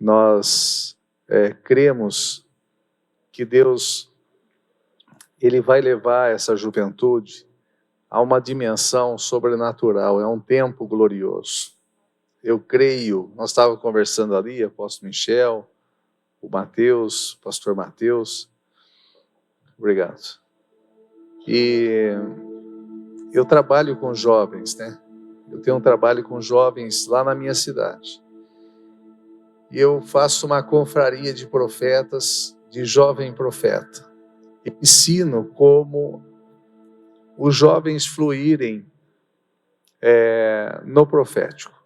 Nós cremos que Deus, Ele vai levar essa juventude a uma dimensão sobrenatural, é um tempo glorioso. Eu creio, nós estávamos conversando ali, apóstolo Michel, o Mateus, pastor Mateus, obrigado. E eu trabalho com jovens, né? Eu tenho um trabalho com jovens lá na minha cidade. E eu faço uma confraria de profetas, de jovem profeta. E ensino como os jovens fluírem no profético.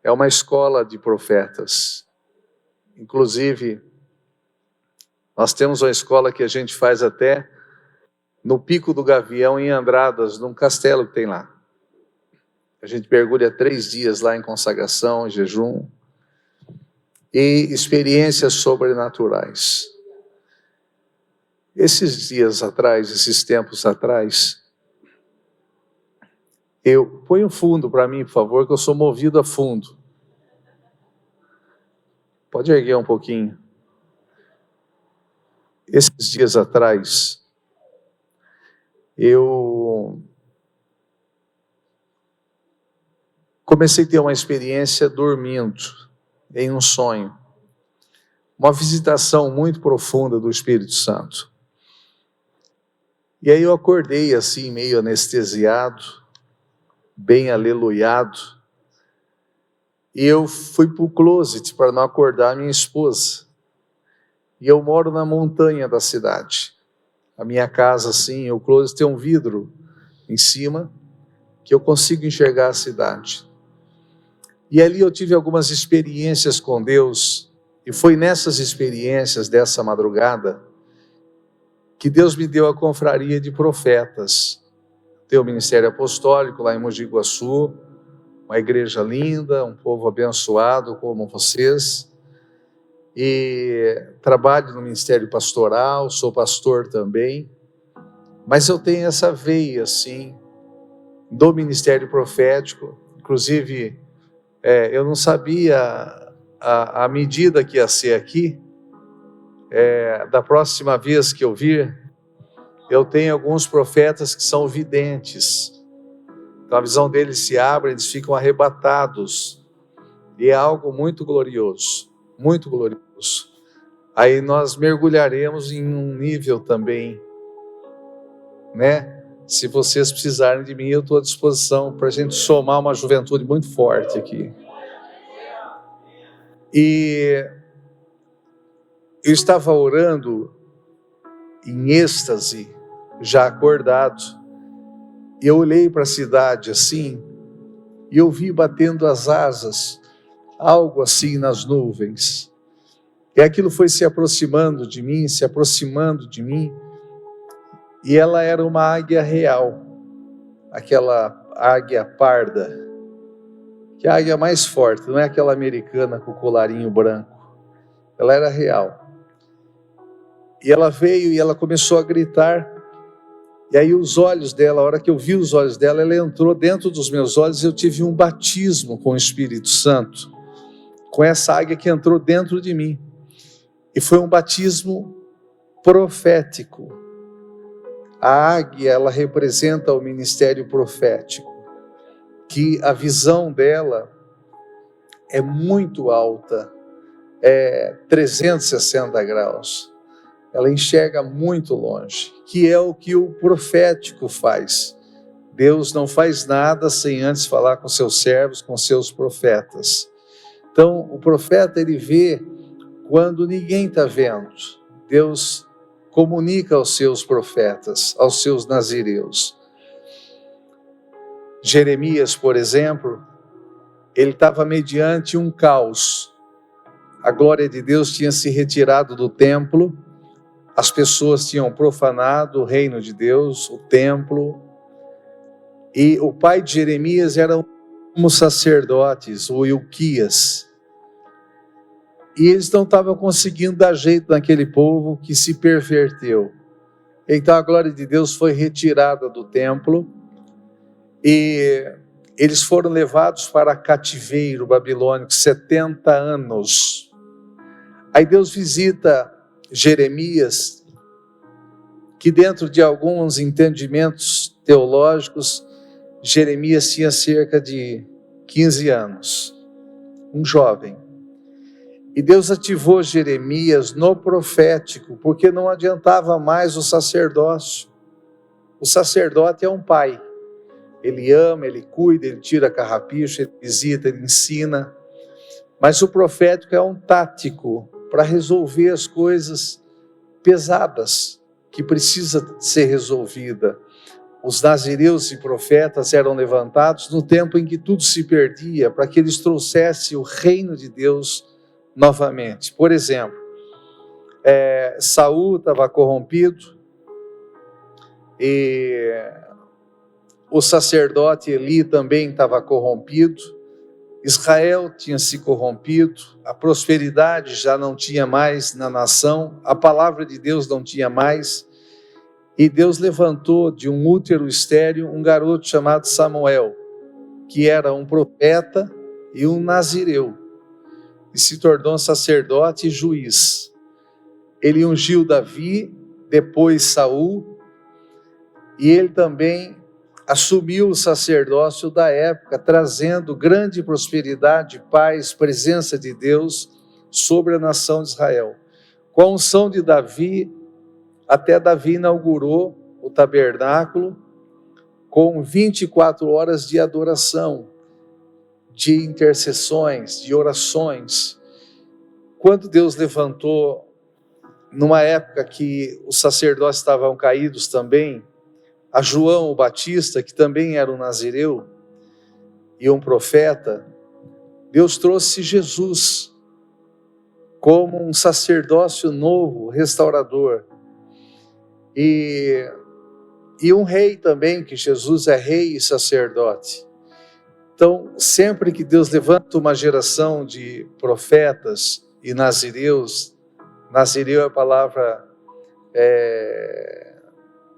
É uma escola de profetas. Inclusive, nós temos uma escola que a gente faz até no Pico do Gavião, em Andradas, num castelo que tem lá. A gente mergulha 3 dias lá em consagração, em jejum, e experiências sobrenaturais. Esses dias atrás, esses tempos atrás, põe um fundo para mim, por favor, que eu sou movido a fundo. Pode erguer um pouquinho. Esses dias atrás, eu comecei a ter uma experiência dormindo, em um sonho. Uma visitação muito profunda do Espírito Santo. E aí eu acordei assim, meio anestesiado, bem aleluiado. E eu fui para o closet para não acordar a minha esposa. E eu moro na montanha da cidade. A minha casa, assim, o closet tem um vidro em cima, que eu consigo enxergar a cidade. E ali eu tive algumas experiências com Deus, e foi nessas experiências dessa madrugada, que Deus me deu a confraria de profetas. Tem o ministério apostólico lá em Mogi Guaçu, uma igreja linda, um povo abençoado como vocês, e trabalho no ministério pastoral, sou pastor também, mas eu tenho essa veia, assim, do ministério profético. Inclusive, eu não sabia a medida que ia ser aqui. Da próxima vez que eu vir, eu tenho alguns profetas que são videntes. Então a visão deles se abre, eles ficam arrebatados. E é algo muito glorioso, muito glorioso. Aí nós mergulharemos em um nível também, né? Se vocês precisarem de mim, eu estou à disposição para a gente somar uma juventude muito forte aqui. E eu estava orando em êxtase, já acordado. E eu olhei para a cidade assim, e eu vi batendo as asas, algo assim nas nuvens. E aquilo foi se aproximando de mim, e ela era uma águia real, aquela águia parda, que é a águia mais forte, não é aquela americana com o colarinho branco, ela era real. E ela veio e ela começou a gritar, e aí os olhos dela, a hora que eu vi os olhos dela, ela entrou dentro dos meus olhos, e eu tive um batismo com o Espírito Santo, com essa águia que entrou dentro de mim, e foi um batismo profético. A águia, ela representa o ministério profético, que a visão dela é muito alta, 360 graus. Ela enxerga muito longe, que é o que o profético faz. Deus não faz nada sem antes falar com seus servos, com seus profetas. Então, o profeta, ele vê quando ninguém está vendo. Deus comunica aos seus profetas, aos seus nazireus. Jeremias, por exemplo, ele estava mediante um caos. A glória de Deus tinha se retirado do templo, as pessoas tinham profanado o reino de Deus, o templo, e o pai de Jeremias era um sacerdotes, o Ilquias, e eles não estavam conseguindo dar jeito naquele povo que se perverteu. Então a glória de Deus foi retirada do templo, e eles foram levados para cativeiro babilônico, 70 anos. Aí Deus visita Jeremias, que dentro de alguns entendimentos teológicos, Jeremias tinha cerca de 15 anos, um jovem. E Deus ativou Jeremias no profético, porque não adiantava mais o sacerdócio. O sacerdote é um pai. Ele ama, ele cuida, ele tira carrapicho, ele visita, ele ensina. Mas o profético é um tático para resolver as coisas pesadas que precisa ser resolvida. Os nazireus e profetas eram levantados no tempo em que tudo se perdia, para que eles trouxessem o reino de Deus novamente. Por exemplo, Saul estava corrompido e o sacerdote Eli também estava corrompido, Israel tinha se corrompido, a prosperidade já não tinha mais na nação, a palavra de Deus não tinha mais, e Deus levantou de um útero estéril um garoto chamado Samuel, que era um profeta e um nazireu, e se tornou sacerdote e juiz. Ele ungiu Davi, depois Saul, e ele também assumiu o sacerdócio da época, trazendo grande prosperidade, paz, presença de Deus sobre a nação de Israel. Com a unção de Davi, até Davi inaugurou o tabernáculo com 24 horas de adoração, de intercessões, de orações. Quando Deus levantou, numa época que os sacerdotes estavam caídos também, a João o Batista, que também era um nazireu e um profeta, Deus trouxe Jesus como um sacerdócio novo, restaurador. E um rei também, que Jesus é rei e sacerdote. Então, sempre que Deus levanta uma geração de profetas e nazireus, nazireu é a palavra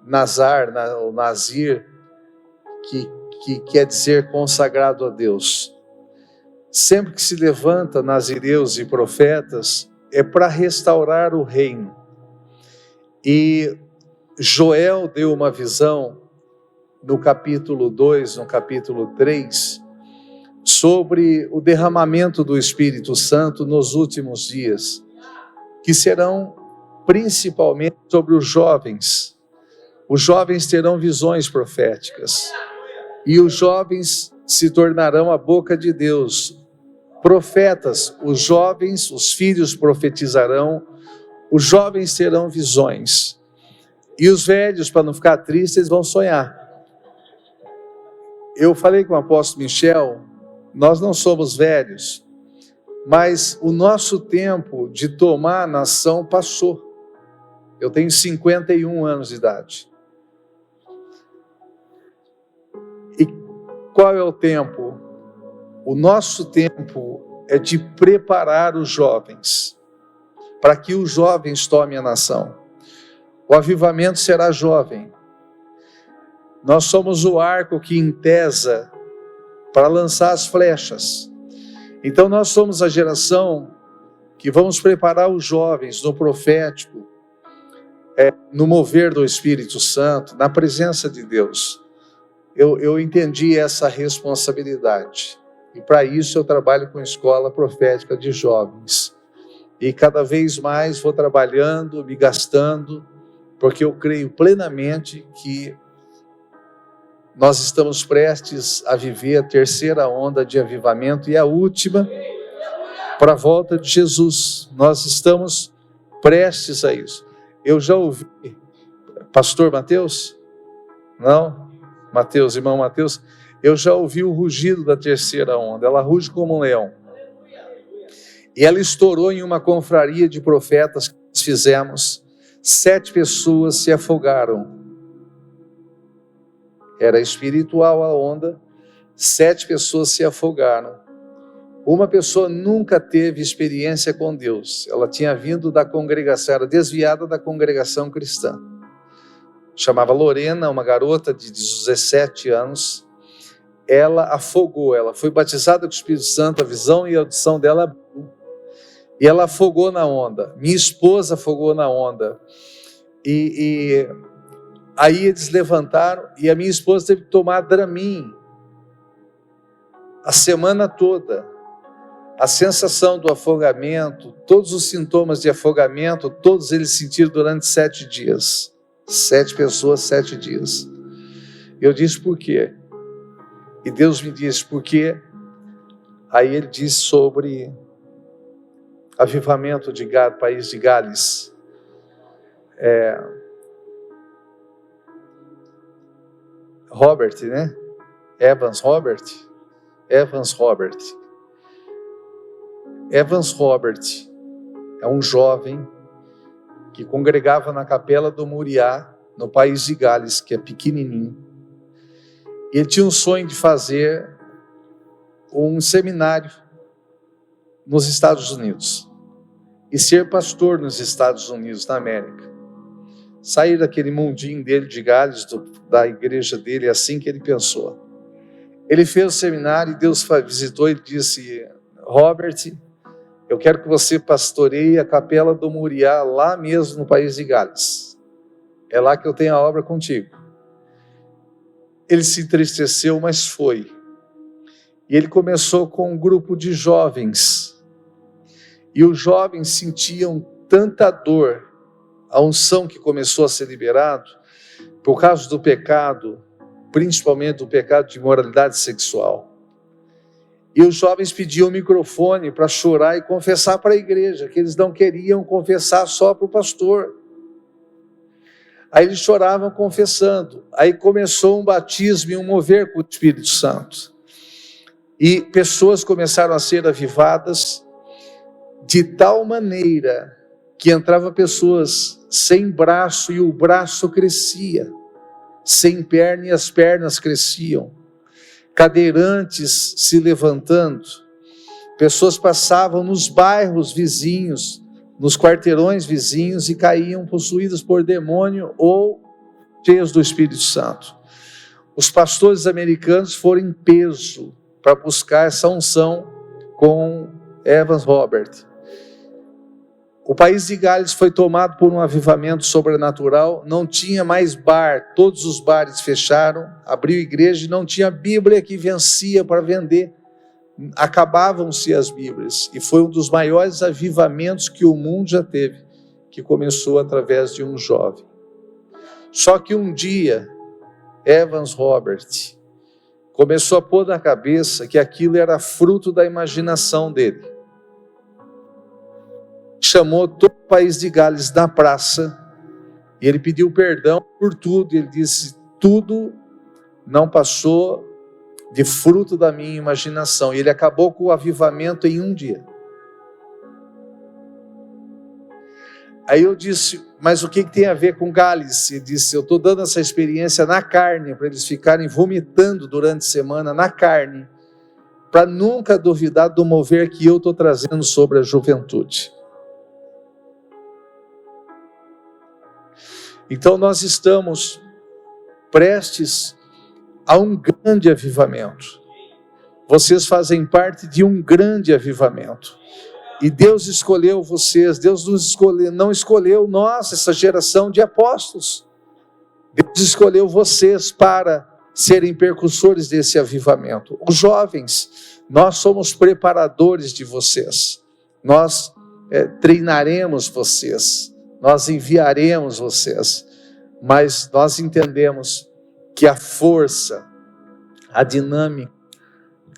Nazar, ou Nazir, que quer dizer consagrado a Deus. Sempre que se levanta nazireus e profetas, é para restaurar o reino. E Joel deu uma visão no capítulo 2, no capítulo 3, sobre o derramamento do Espírito Santo nos últimos dias, que serão principalmente sobre os jovens. Os jovens terão visões proféticas, e os jovens se tornarão a boca de Deus. Profetas, os jovens, os filhos profetizarão, os jovens terão visões, e os velhos, para não ficar tristes, eles vão sonhar. Eu falei com o apóstolo Michel, nós não somos velhos, mas o nosso tempo de tomar a nação passou. Eu tenho 51 anos de idade. E qual é o tempo? O nosso tempo é de preparar os jovens, para que os jovens tomem a nação. O avivamento será jovem. Nós somos o arco que entesa para lançar as flechas. Então nós somos a geração que vamos preparar os jovens no profético, no mover do Espírito Santo, na presença de Deus. Eu entendi essa responsabilidade. E para isso eu trabalho com a escola profética de jovens. E cada vez mais vou trabalhando, me gastando, porque eu creio plenamente que nós estamos prestes a viver a terceira onda de avivamento e a última para a volta de Jesus. Nós estamos prestes a isso. Eu já ouvi, pastor Mateus? Não? Mateus, irmão Mateus? Eu já ouvi o rugido da terceira onda. Ela ruge como um leão. E ela estourou em uma confraria de profetas que nós fizemos. 7 pessoas se afogaram. Era espiritual a onda. 7 pessoas se afogaram. Uma pessoa nunca teve experiência com Deus. Ela tinha vindo da congregação, era desviada da congregação cristã. Chamava Lorena, uma garota de 17 anos. ela afogou, ela foi batizada com o Espírito Santo, a visão e a audição dela abriu, e ela afogou na onda. Minha esposa afogou na onda, e aí eles levantaram, e a minha esposa teve que tomar Dramin a semana toda. A sensação do afogamento, todos os sintomas de afogamento, todos eles sentiram durante 7 dias. 7 pessoas, 7 dias. Eu disse por quê? E Deus me disse por quê. Aí ele disse sobre avivamento de Gales, país de Gales. Robert, né? Evans Robert. Evans Robert é um jovem que congregava na Capela do Moriá, no país de Gales, que é pequenininho. Ele tinha um sonho de fazer um seminário nos Estados Unidos e ser pastor nos Estados Unidos, na América. Sair daquele mundinho dele de Gales, da igreja dele, é assim que ele pensou. Ele fez o seminário e Deus visitou e disse: Robert, eu quero que você pastoreie a Capela do Moriá lá mesmo no país de Gales. É lá que eu tenho a obra contigo. Ele se entristeceu, mas foi. E ele começou com um grupo de jovens. E os jovens sentiam tanta dor, a unção que começou a ser liberado, por causa do pecado, principalmente do pecado de imoralidade sexual. E os jovens pediam o microfone para chorar e confessar para a igreja, que eles não queriam confessar só para o pastor. Aí eles choravam confessando. Aí começou um batismo e um mover com o Espírito Santo. E pessoas começaram a ser avivadas de tal maneira que entrava pessoas sem braço e o braço crescia, sem perna e as pernas cresciam, cadeirantes se levantando, pessoas passavam nos bairros vizinhos, nos quarteirões vizinhos e caíam possuídas por demônio ou cheios do Espírito Santo. Os pastores americanos foram em peso para buscar essa unção com Evans Robert. O país de Gales foi tomado por um avivamento sobrenatural, não tinha mais bar, todos os bares fecharam, abriu igreja e não tinha Bíblia que vencia para vender, acabavam-se as Bíblias, e foi um dos maiores avivamentos que o mundo já teve, que começou através de um jovem. Só que um dia, Evans Robert começou a pôr na cabeça que aquilo era fruto da imaginação dele. Chamou todo o país de Gales na praça e ele pediu perdão por tudo. Ele disse: tudo não passou de fruto da minha imaginação. E ele acabou com o avivamento em um dia. Aí eu disse: mas o que tem a ver com Gales? Ele disse: eu estou dando essa experiência na carne, para eles ficarem vomitando durante a semana na carne, para nunca duvidar do mover que eu estou trazendo sobre a juventude. Então nós estamos prestes a um grande avivamento. Vocês fazem parte de um grande avivamento. E Deus escolheu vocês, Deus não escolheu nós, essa geração de apóstolos. Deus escolheu vocês para serem percussores desse avivamento. Os jovens, nós somos preparadores de vocês. Nós treinaremos vocês. Nós enviaremos vocês, mas nós entendemos que a força, a dinâmica,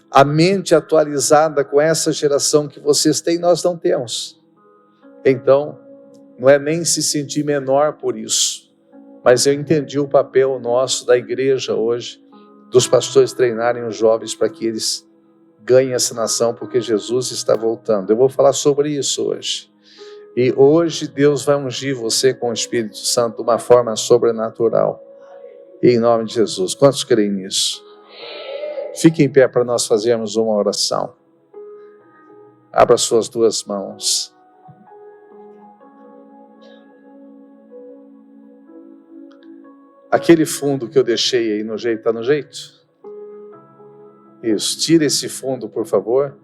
a mente atualizada com essa geração que vocês têm, nós não temos. Então, não é nem se sentir menor por isso, mas eu entendi o papel nosso da igreja hoje, dos pastores treinarem os jovens para que eles ganhem essa nação, porque Jesus está voltando. Eu vou falar sobre isso hoje. E hoje Deus vai ungir você com o Espírito Santo de uma forma sobrenatural. Em nome de Jesus. Quantos creem nisso? Fique em pé para nós fazermos uma oração. Abra suas duas mãos. Aquele fundo que eu deixei aí no jeito, está no jeito? Isso, tira esse fundo, por favor.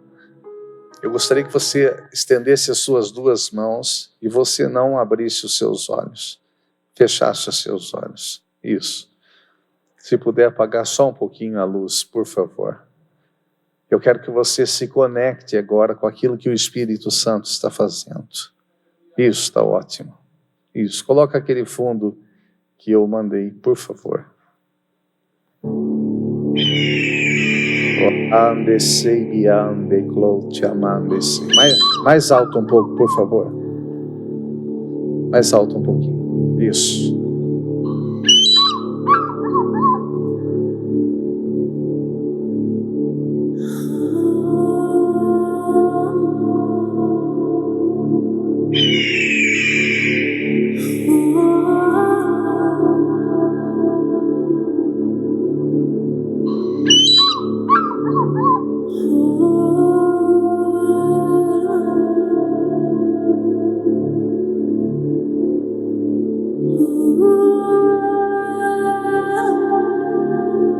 Eu gostaria que você estendesse as suas duas mãos e você não abrisse os seus olhos. Fechasse os seus olhos. Isso. Se puder apagar só um pouquinho a luz, por favor. Eu quero que você se conecte agora com aquilo que o Espírito Santo está fazendo. Isso, está ótimo. Isso, coloca aquele fundo que eu mandei, por favor. Mais alto um pouco, por favor. Mais alto um pouquinho. Isso.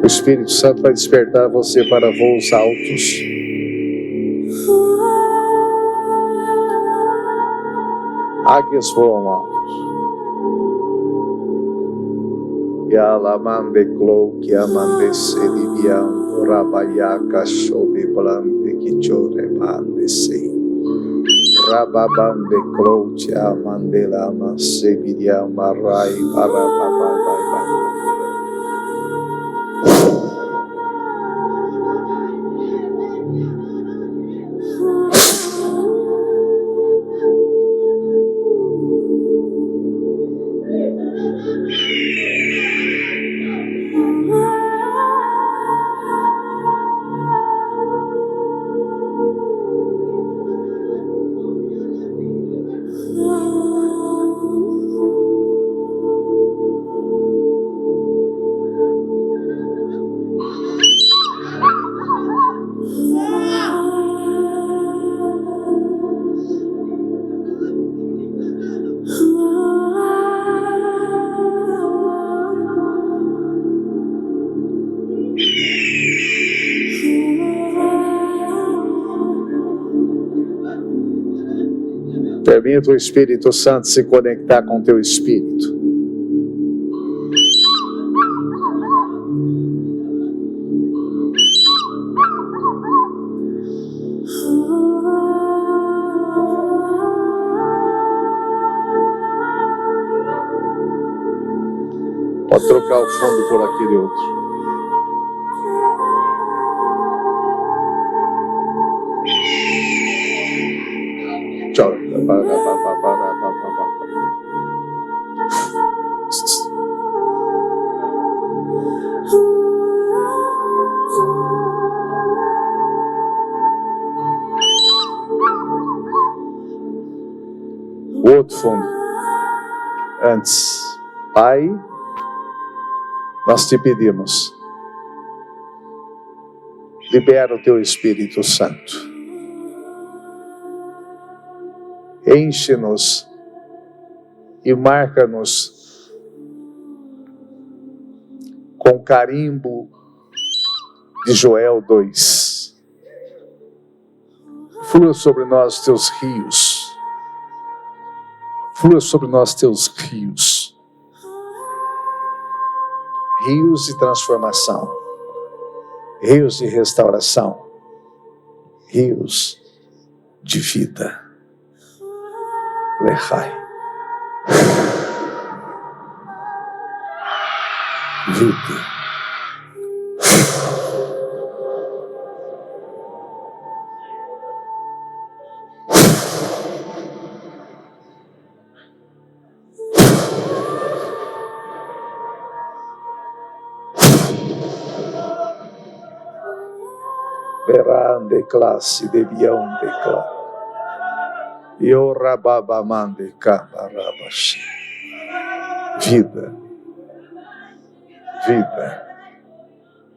O Espírito Santo vai despertar você para voos altos. Águias voam alto. Yalamande cloque amande sedibiando rabayaca chove blande quichore mande sei. Rababande cloque amande lama sebiria marai para babai. Permita o Espírito Santo se conectar com o teu espírito. Pode trocar o fundo por aquele outro. Tchau. O outro fundo. Antes, Pai, nós te pedimos, libera o teu Espírito Santo. Enche-nos e marca-nos com o carimbo de Joel 2. Flua sobre nós teus rios. Flua sobre nós teus rios. Rios de transformação. Rios de restauração. Rios de vida. Lehai. Vida. Verande classe de bião de classe. Eu rababamande cabarabashi. Vida. Vida.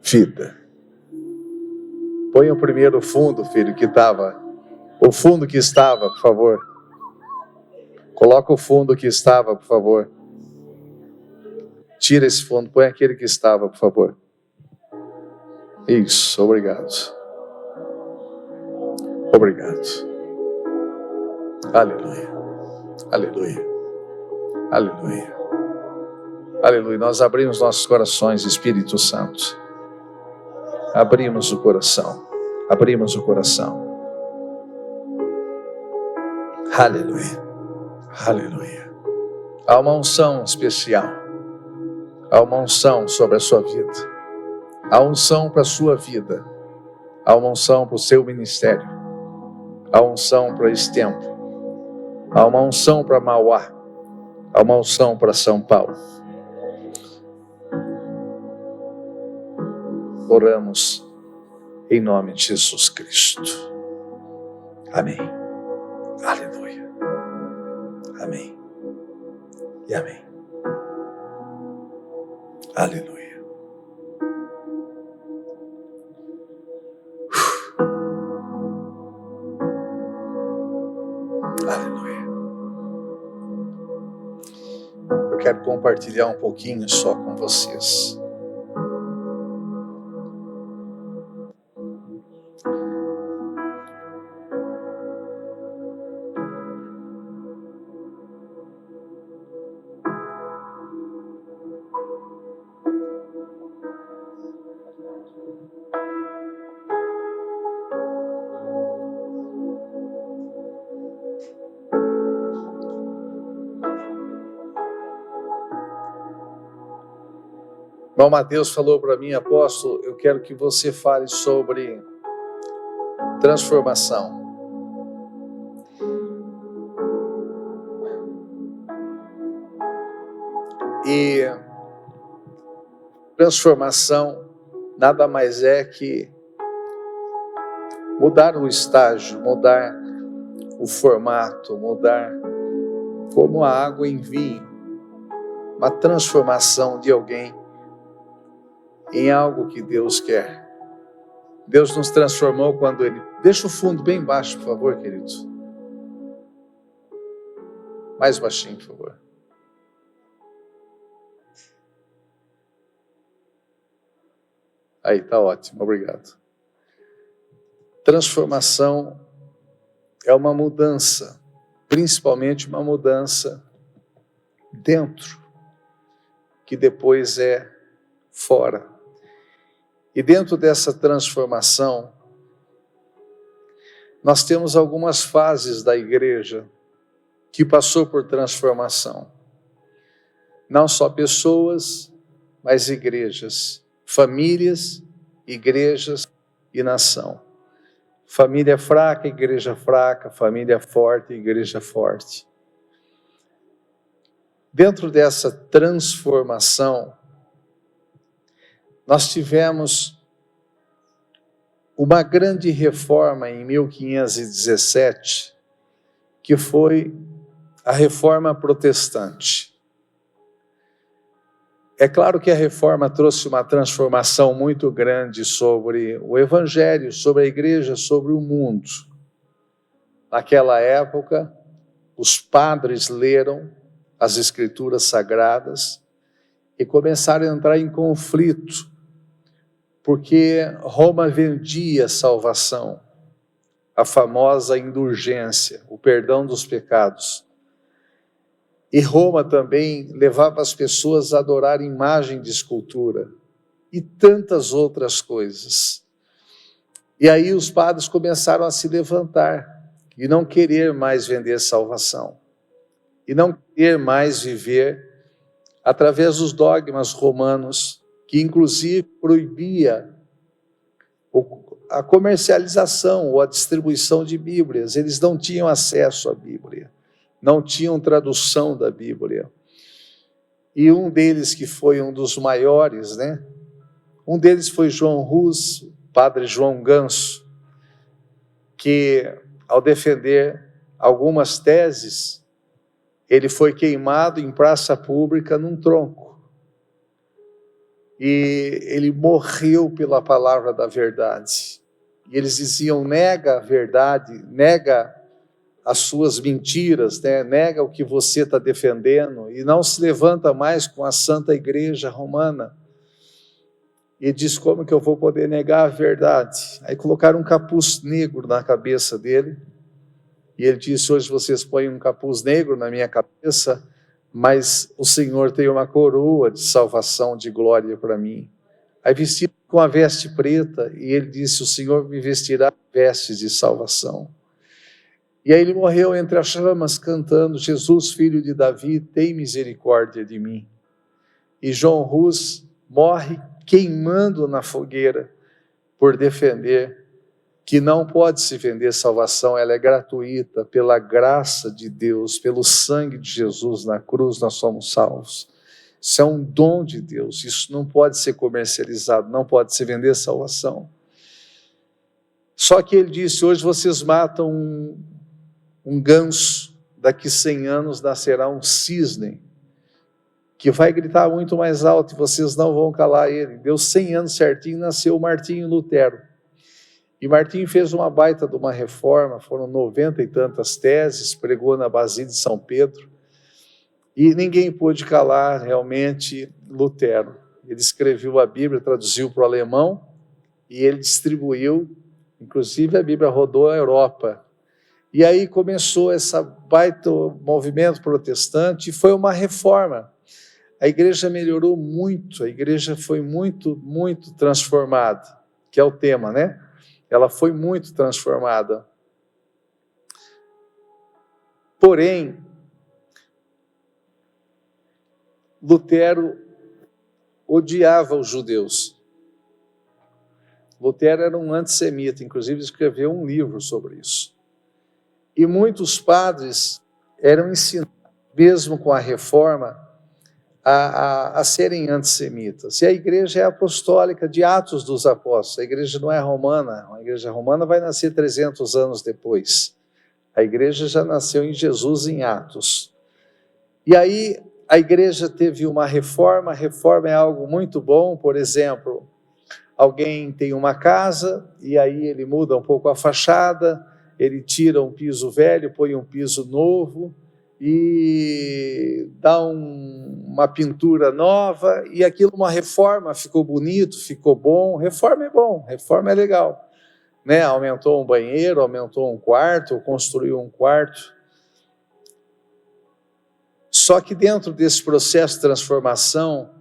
Vida. Põe o primeiro fundo, filho, que estava. O fundo que estava, por favor. Coloca o fundo que estava, por favor. Tira esse fundo, põe aquele que estava, por favor. Isso, obrigado. Obrigado. Aleluia. Aleluia. Aleluia. Aleluia. Nós abrimos nossos corações, Espírito Santo. Abrimos o coração. Abrimos o coração. Aleluia. Aleluia. Há uma unção especial. Há uma unção sobre a sua vida. Há unção para a sua vida. Há uma unção para o seu ministério. Há unção para esse tempo. Há uma unção para Mauá. Há uma unção para São Paulo. Oramos em nome de Jesus Cristo. Amém. Aleluia. Amém. E amém. Aleluia. Aleluia. Eu quero compartilhar um pouquinho só com vocês. Irmão Mateus falou para mim, apóstolo, eu quero que você fale sobre transformação. E transformação nada mais é que mudar o estágio, mudar o formato, mudar como a água em vinho. Uma transformação de alguém em algo que Deus quer. Deus nos transformou quando Ele... Deixa o fundo bem baixo, por favor, querido. Mais baixinho, por favor. Aí, tá ótimo, obrigado. Transformação é uma mudança, principalmente uma mudança dentro, que depois é fora. E dentro dessa transformação, nós temos algumas fases da igreja que passou por transformação. Não só pessoas, mas igrejas, famílias, igrejas e nação. Família fraca, igreja fraca, família forte, igreja forte. Dentro dessa transformação, nós tivemos uma grande reforma em 1517, que foi a reforma protestante. É claro que a reforma trouxe uma transformação muito grande sobre o evangelho, sobre a igreja, sobre o mundo. Naquela época, os padres leram as escrituras sagradas e começaram a entrar em conflito, porque Roma vendia salvação, a famosa indulgência, o perdão dos pecados. E Roma também levava as pessoas a adorar imagem de escultura e tantas outras coisas. E aí os padres começaram a se levantar e não querer mais vender salvação, e não querer mais viver através dos dogmas romanos, que inclusive proibia a comercialização ou a distribuição de Bíblias. Eles não tinham acesso à Bíblia, não tinham tradução da Bíblia. E um deles, que foi um dos maiores, um deles foi João Hus, padre João Ganso, que ao defender algumas teses, ele foi queimado em praça pública num tronco. E ele morreu pela palavra da verdade. E eles diziam, nega a verdade, nega as suas mentiras, nega o que você está defendendo, e não se levanta mais com a Santa Igreja Romana. E disse: como que eu vou poder negar a verdade? Aí colocaram um capuz negro na cabeça dele, e ele disse: hoje vocês põem um capuz negro na minha cabeça, mas o Senhor tem uma coroa de salvação, de glória para mim. Aí vestido com a veste preta, e ele disse: o Senhor me vestirá vestes de salvação. E aí ele morreu entre as chamas, cantando: Jesus, filho de Davi, tem misericórdia de mim. E John Hus morre queimando na fogueira por defender que não pode se vender salvação, ela é gratuita, pela graça de Deus, pelo sangue de Jesus na cruz nós somos salvos. Isso é um dom de Deus, isso não pode ser comercializado, não pode se vender salvação. Só que ele disse: hoje vocês matam um ganso, daqui 100 anos nascerá um cisne, que vai gritar muito mais alto e vocês não vão calar ele. Deu 100 anos certinho, nasceu Martinho Lutero. E Martinho fez uma baita de uma reforma, foram 90 e tantas teses, pregou na Basílica de São Pedro, e ninguém pôde calar realmente Lutero. Ele escreveu a Bíblia, traduziu para o alemão, e ele distribuiu, inclusive a Bíblia rodou a Europa. E aí começou esse baita movimento protestante, e foi uma reforma. A igreja melhorou muito, a igreja foi muito, muito transformada, que é o tema, né? Ela foi muito transformada. Porém, Lutero odiava os judeus. Lutero era um antissemita, inclusive escreveu um livro sobre isso. E muitos padres eram ensinados, mesmo com a reforma, a serem antissemitas. E a igreja é apostólica de Atos dos Apóstolos, a igreja não é romana, a igreja romana vai nascer 300 anos depois. A igreja já nasceu em Jesus em Atos. E aí a igreja teve uma reforma, a reforma é algo muito bom. Por exemplo, alguém tem uma casa e aí ele muda um pouco a fachada, ele tira um piso velho, põe um piso novo, e dá uma pintura nova, e aquilo, uma reforma, ficou bonito, ficou bom. Reforma é bom, reforma é legal, né? Aumentou um banheiro, aumentou um quarto, construiu um quarto. Só que dentro desse processo de transformação,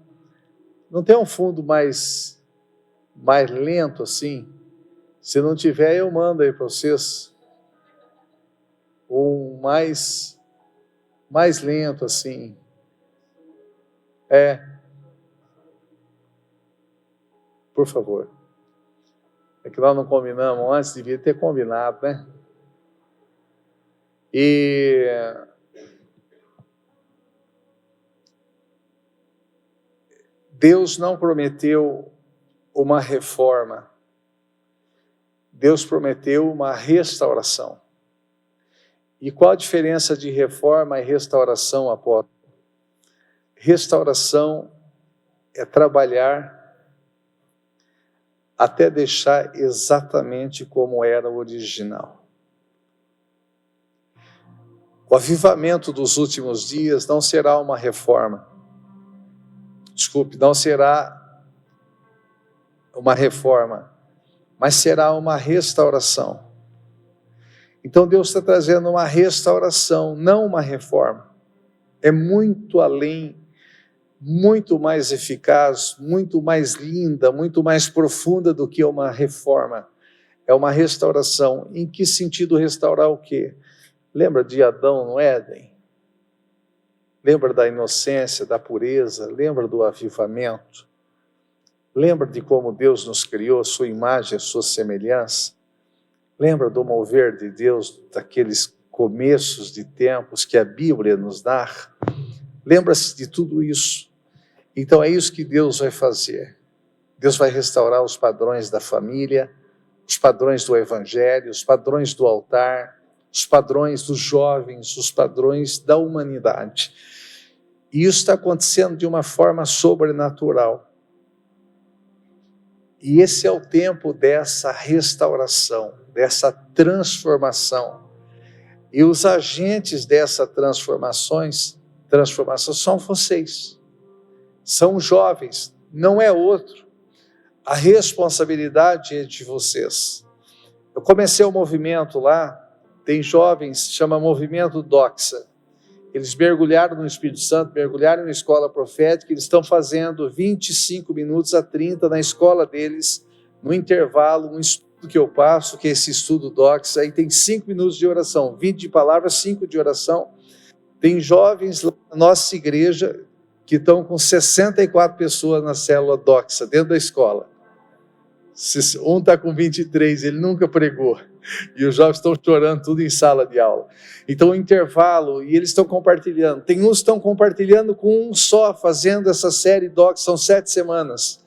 não tem um fundo mais lento assim? Se não tiver, eu mando aí para vocês um mais lento assim. Por favor. É que nós não combinamos antes, devia ter combinado, né? E Deus não prometeu uma reforma, Deus prometeu uma restauração. E qual a diferença de reforma e restauração, apóstolo? Restauração é trabalhar até deixar exatamente como era o original. O avivamento dos últimos dias não será uma reforma. Não será uma reforma, mas será uma restauração. Então Deus está trazendo uma restauração, não uma reforma. É muito além, muito mais eficaz, muito mais linda, muito mais profunda do que uma reforma. É uma restauração. Em que sentido restaurar o quê? Lembra de Adão no Éden? Lembra da inocência, da pureza? Lembra do avivamento? Lembra de como Deus nos criou, a sua imagem, a sua semelhança? Lembra do mover de Deus, daqueles começos de tempos que a Bíblia nos dá? Lembra-se de tudo isso. Então é isso que Deus vai fazer. Deus vai restaurar os padrões da família, os padrões do evangelho, os padrões do altar, os padrões dos jovens, os padrões da humanidade. E isso está acontecendo de uma forma sobrenatural. E esse é o tempo dessa restauração, dessa transformação. E os agentes dessa transformação são vocês. São jovens, não é outro. A responsabilidade é de vocês. Eu comecei um movimento lá, tem jovens, chama Movimento Doxa. Eles mergulharam no Espírito Santo, mergulharam na escola profética, eles estão fazendo 25 minutos a 30 na escola deles, no intervalo, um estudo que eu passo, que é esse estudo Doxa, aí tem 5 minutos de oração, 20 de palavras, 5 de oração. Tem jovens lá na nossa igreja que estão com 64 pessoas na célula Doxa, dentro da escola. Um está com 23, ele nunca pregou. E os jovens estão chorando tudo em sala de aula. Então, o intervalo, e eles estão compartilhando. Tem uns que estão compartilhando com um só, fazendo essa série Doxa, são 7 semanas.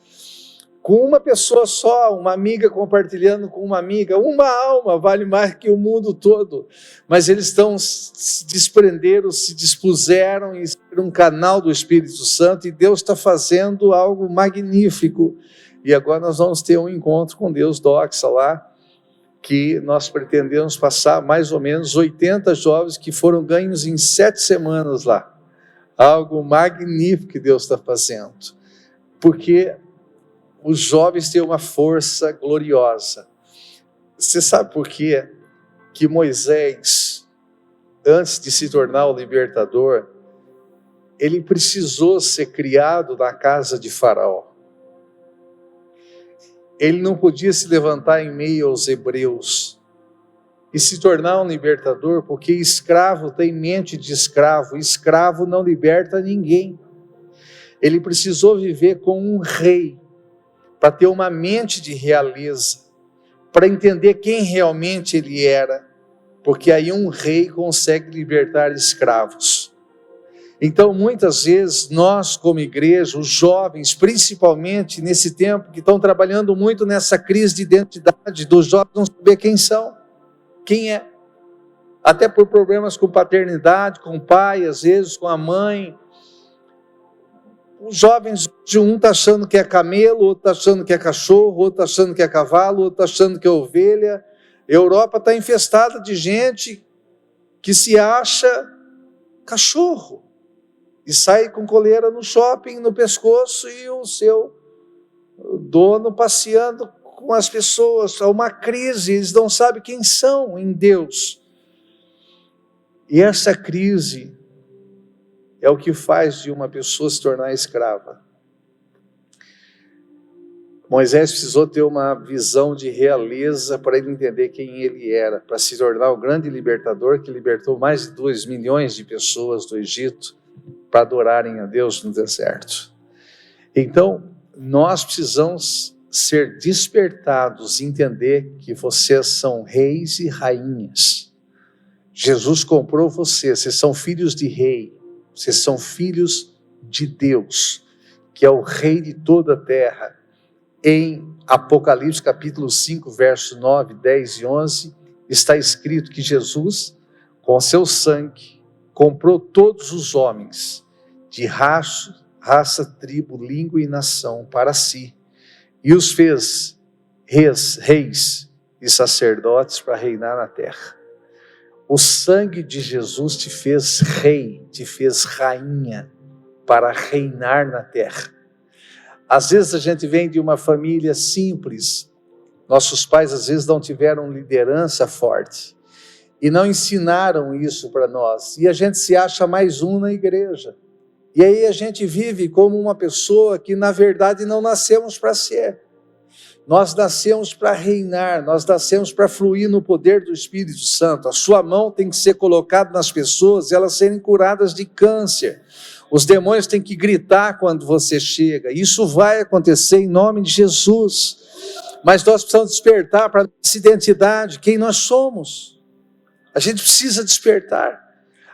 Com uma pessoa só, uma amiga compartilhando com uma amiga. Uma alma vale mais que o mundo todo. Mas eles se desprenderam, se dispuseram em ser um canal do Espírito Santo, e Deus está fazendo algo magnífico. E agora nós vamos ter um encontro com Deus Doxa lá, que nós pretendemos passar mais ou menos 80 jovens que foram ganhos em 7 semanas lá. Algo magnífico que Deus está fazendo. Porque os jovens têm uma força gloriosa. Você sabe por quê? Que Moisés, antes de se tornar o libertador, ele precisou ser criado na casa de Faraó. Ele não podia se levantar em meio aos hebreus e se tornar um libertador, porque escravo tem mente de escravo, escravo não liberta ninguém. Ele precisou viver com um rei, para ter uma mente de realeza, para entender quem realmente ele era, porque aí um rei consegue libertar escravos. Então, muitas vezes, nós como igreja, os jovens, principalmente nesse tempo, que estão trabalhando muito nessa crise de identidade, dos jovens não saber quem são, quem é. Até por problemas com paternidade, com o pai, às vezes com a mãe. Os jovens, um está achando que é camelo, outro está achando que é cachorro, outro está achando que é cavalo, outro está achando que é ovelha. A Europa está infestada de gente que se acha cachorro. E sai com coleira no shopping, no pescoço, e o seu dono passeando com as pessoas. Há uma crise, eles não sabem quem são em Deus. E essa crise é o que faz de uma pessoa se tornar escrava. Moisés precisou ter uma visão de realeza para ele entender quem ele era, para se tornar o grande libertador que libertou mais de 2 milhões de pessoas do Egito, para adorarem a Deus no deserto. Então, nós precisamos ser despertados, entender que vocês são reis e rainhas. Jesus comprou vocês são filhos de rei, vocês são filhos de Deus, que é o rei de toda a terra. Em Apocalipse capítulo 5, versos 9, 10 e 11, está escrito que Jesus, com seu sangue, comprou todos os homens, de raça, tribo, língua e nação, para si, e os fez reis e sacerdotes para reinar na terra. O sangue de Jesus te fez rei, te fez rainha, para reinar na terra. Às vezes a gente vem de uma família simples, nossos pais às vezes não tiveram liderança forte, e não ensinaram isso para nós, e a gente se acha mais um na igreja, e aí a gente vive como uma pessoa que na verdade não nascemos para ser. Nós nascemos para reinar, nós nascemos para fluir no poder do Espírito Santo. A sua mão tem que ser colocada nas pessoas e elas serem curadas de câncer. Os demônios têm que gritar quando você chega. Isso vai acontecer em nome de Jesus. Mas nós precisamos despertar para a nossa identidade, quem nós somos. A gente precisa despertar.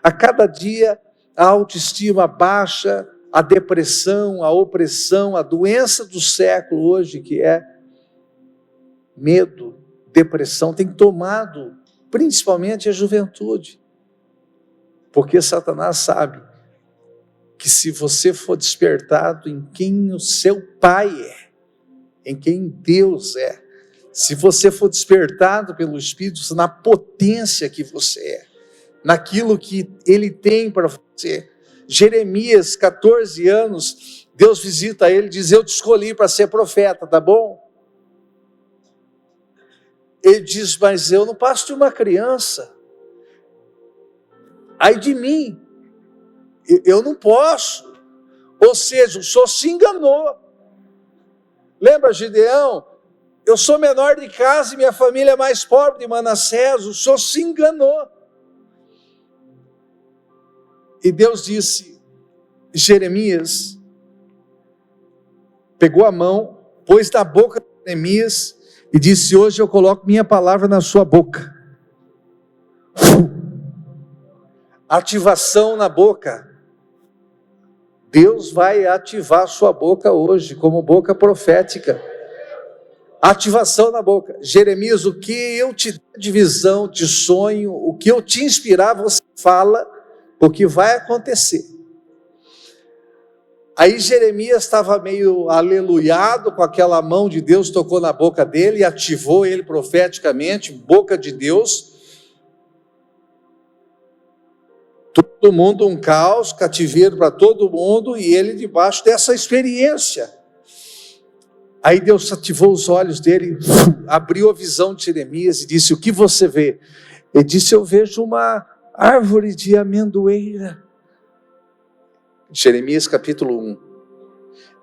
A cada dia a autoestima baixa, a depressão, a opressão, a doença do século hoje, que é medo, depressão, tem tomado principalmente a juventude. Porque Satanás sabe que se você for despertado em quem o seu Pai é, em quem Deus é, se você for despertado pelo Espírito, na potência que você é, naquilo que Ele tem para você. Jeremias, 14 anos, Deus visita ele e diz: eu te escolhi para ser profeta, tá bom? Ele diz, mas eu não passo de uma criança. Ai de mim, eu não posso. Ou seja, o senhor se enganou. Lembra Gideão? Eu sou menor de casa e minha família é mais pobre de Manassés. O senhor se enganou. E Deus disse, Jeremias pegou a mão, pôs na boca de Jeremias e disse, hoje eu coloco minha palavra na sua boca. Ativação na boca. Deus vai ativar a sua boca hoje, como boca profética. Ativação na boca. Jeremias, o que eu te der de visão, de sonho, o que eu te inspirar, você fala, o que vai acontecer. Aí Jeremias estava meio aleluiado com aquela mão de Deus, tocou na boca dele e ativou ele profeticamente, boca de Deus. Todo mundo um caos, cativeiro para todo mundo, e ele debaixo dessa experiência. Aí Deus ativou os olhos dele, abriu a visão de Jeremias e disse, o que você vê? Ele disse, eu vejo uma árvore de amendoeira. Jeremias capítulo 1.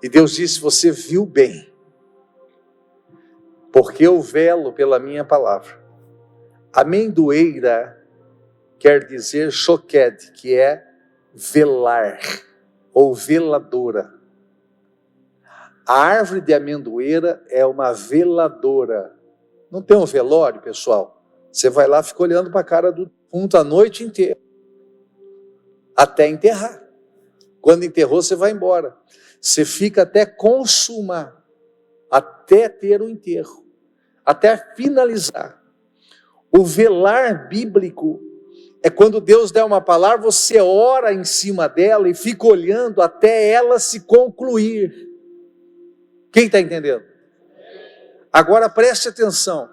E Deus disse, você viu bem, porque eu velo pela minha palavra. Amendoeira quer dizer shoked, que é velar, ou veladora. A árvore de amendoeira é uma veladora. Não tem um velório, pessoal? Você vai lá e fica olhando para a cara do defunto a noite inteira, até enterrar. Quando enterrou, você vai embora. Você fica até consumar, até ter o enterro, até finalizar. O velar bíblico é quando Deus der uma palavra, você ora em cima dela e fica olhando até ela se concluir. Quem está entendendo? Agora preste atenção.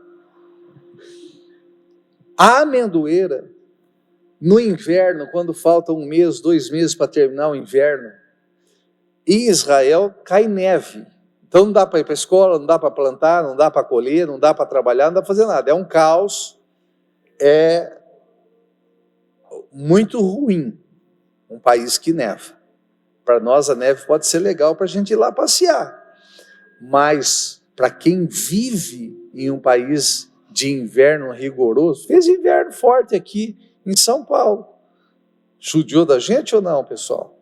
A amendoeira, no inverno, quando falta 1 mês, 2 meses para terminar o inverno, em Israel cai neve. Então não dá para ir para a escola, não dá para plantar, não dá para colher, não dá para trabalhar, não dá para fazer nada. É um caos, é muito ruim um país que neva. Para nós a neve pode ser legal para a gente ir lá passear, mas para quem vive em um país de inverno rigoroso, fez inverno forte aqui em São Paulo, judiou da gente ou não, pessoal?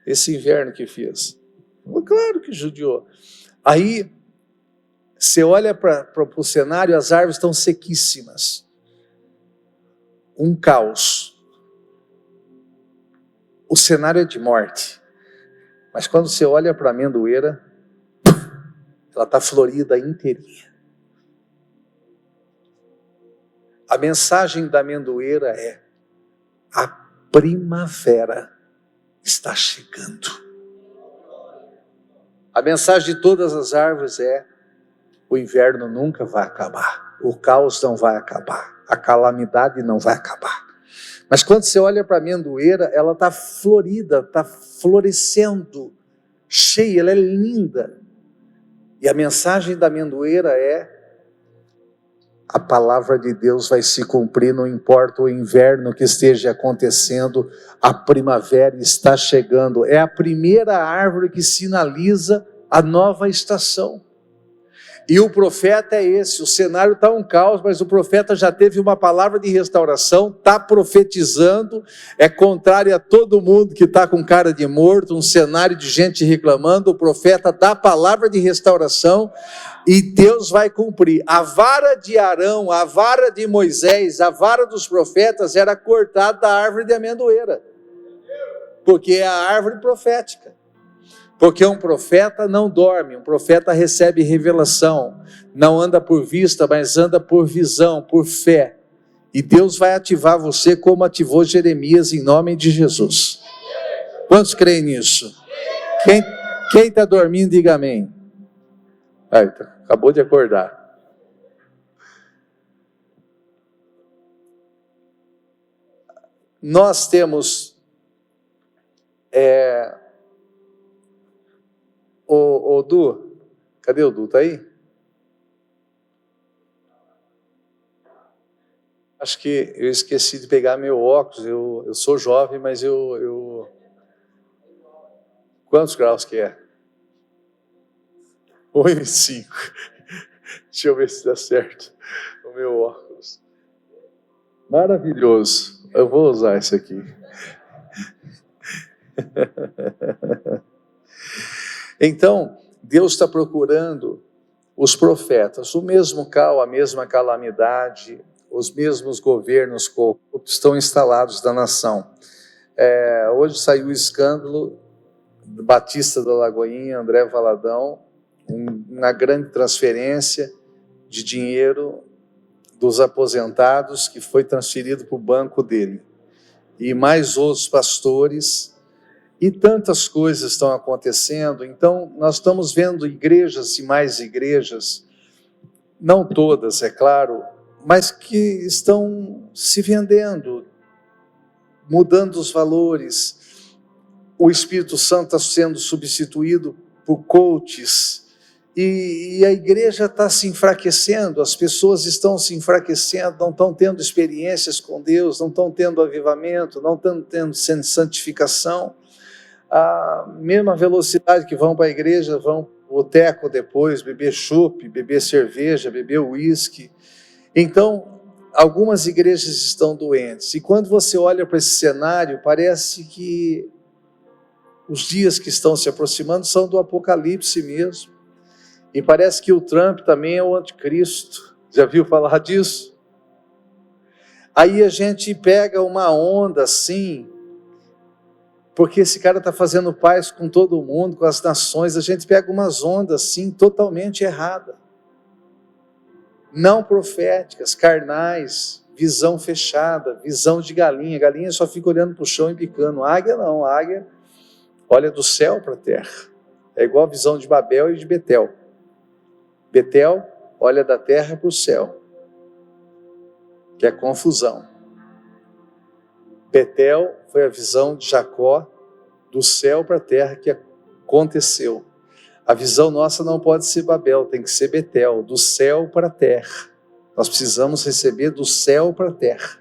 Esse inverno que fez, claro que judiou. Aí você olha para o cenário, as árvores estão sequíssimas, um caos. O cenário é de morte, mas quando você olha para a amendoeira, ela está florida inteirinha. A mensagem da amendoeira é: a primavera está chegando. A mensagem de todas as árvores é: o inverno nunca vai acabar, o caos não vai acabar, a calamidade não vai acabar. Mas quando você olha para a amendoeira, ela está florida, está florescendo, cheia, ela é linda. E a mensagem da amendoeira é: a palavra de Deus vai se cumprir, não importa o inverno que esteja acontecendo, a primavera está chegando. É a primeira árvore que sinaliza a nova estação. E o profeta é esse, o cenário está um caos, mas o profeta já teve uma palavra de restauração, está profetizando, é contrário a todo mundo que está com cara de morto, um cenário de gente reclamando, o profeta dá a palavra de restauração e Deus vai cumprir. A vara de Arão, a vara de Moisés, a vara dos profetas era cortada da árvore de amendoeira, porque é a árvore profética. Porque um profeta não dorme, um profeta recebe revelação, não anda por vista, mas anda por visão, por fé. E Deus vai ativar você como ativou Jeremias em nome de Jesus. Quantos creem nisso? Quem está dormindo, diga amém. Acabou de acordar. Nós temos... O Du, cadê o Du? Está aí? Acho que eu esqueci de pegar meu óculos. Eu sou jovem, mas Quantos graus que é? 1,5. Deixa eu ver se dá certo o meu óculos. Maravilhoso. Eu vou usar esse aqui. Então, Deus está procurando os profetas. O mesmo a mesma calamidade, os mesmos governos corruptos estão instalados na nação. Hoje saiu o escândalo do Batista da Lagoinha, André Valadão, uma grande transferência de dinheiro dos aposentados que foi transferido para o banco dele. E mais outros pastores, e tantas coisas estão acontecendo. Então, nós estamos vendo igrejas e mais igrejas, não todas, é claro, mas que estão se vendendo, mudando os valores. O Espírito Santo está sendo substituído por coaches, e a igreja está se enfraquecendo, as pessoas estão se enfraquecendo, não estão tendo experiências com Deus, não estão tendo avivamento, não estão tendo santificação. A mesma velocidade que vão para a igreja, vão para o boteco depois, beber chopp, beber cerveja, beber uísque. Então, algumas igrejas estão doentes, e quando você olha para esse cenário, parece que os dias que estão se aproximando são do Apocalipse mesmo. E parece que o Trump também é o anticristo. Já viu falar disso? Aí a gente pega uma onda assim, porque esse cara está fazendo paz com todo mundo, com as nações. A gente pega umas ondas assim, totalmente erradas. Não proféticas, carnais, visão fechada, visão de galinha. Galinha só fica olhando para o chão e picando. Águia não, águia olha do céu para a terra. É igual a visão de Babel e de Betel. Betel olha da terra para o céu, que é confusão. Betel foi a visão de Jacó, do céu para a terra, que aconteceu. A visão nossa não pode ser Babel, tem que ser Betel, do céu para a terra. Nós precisamos receber do céu para a terra.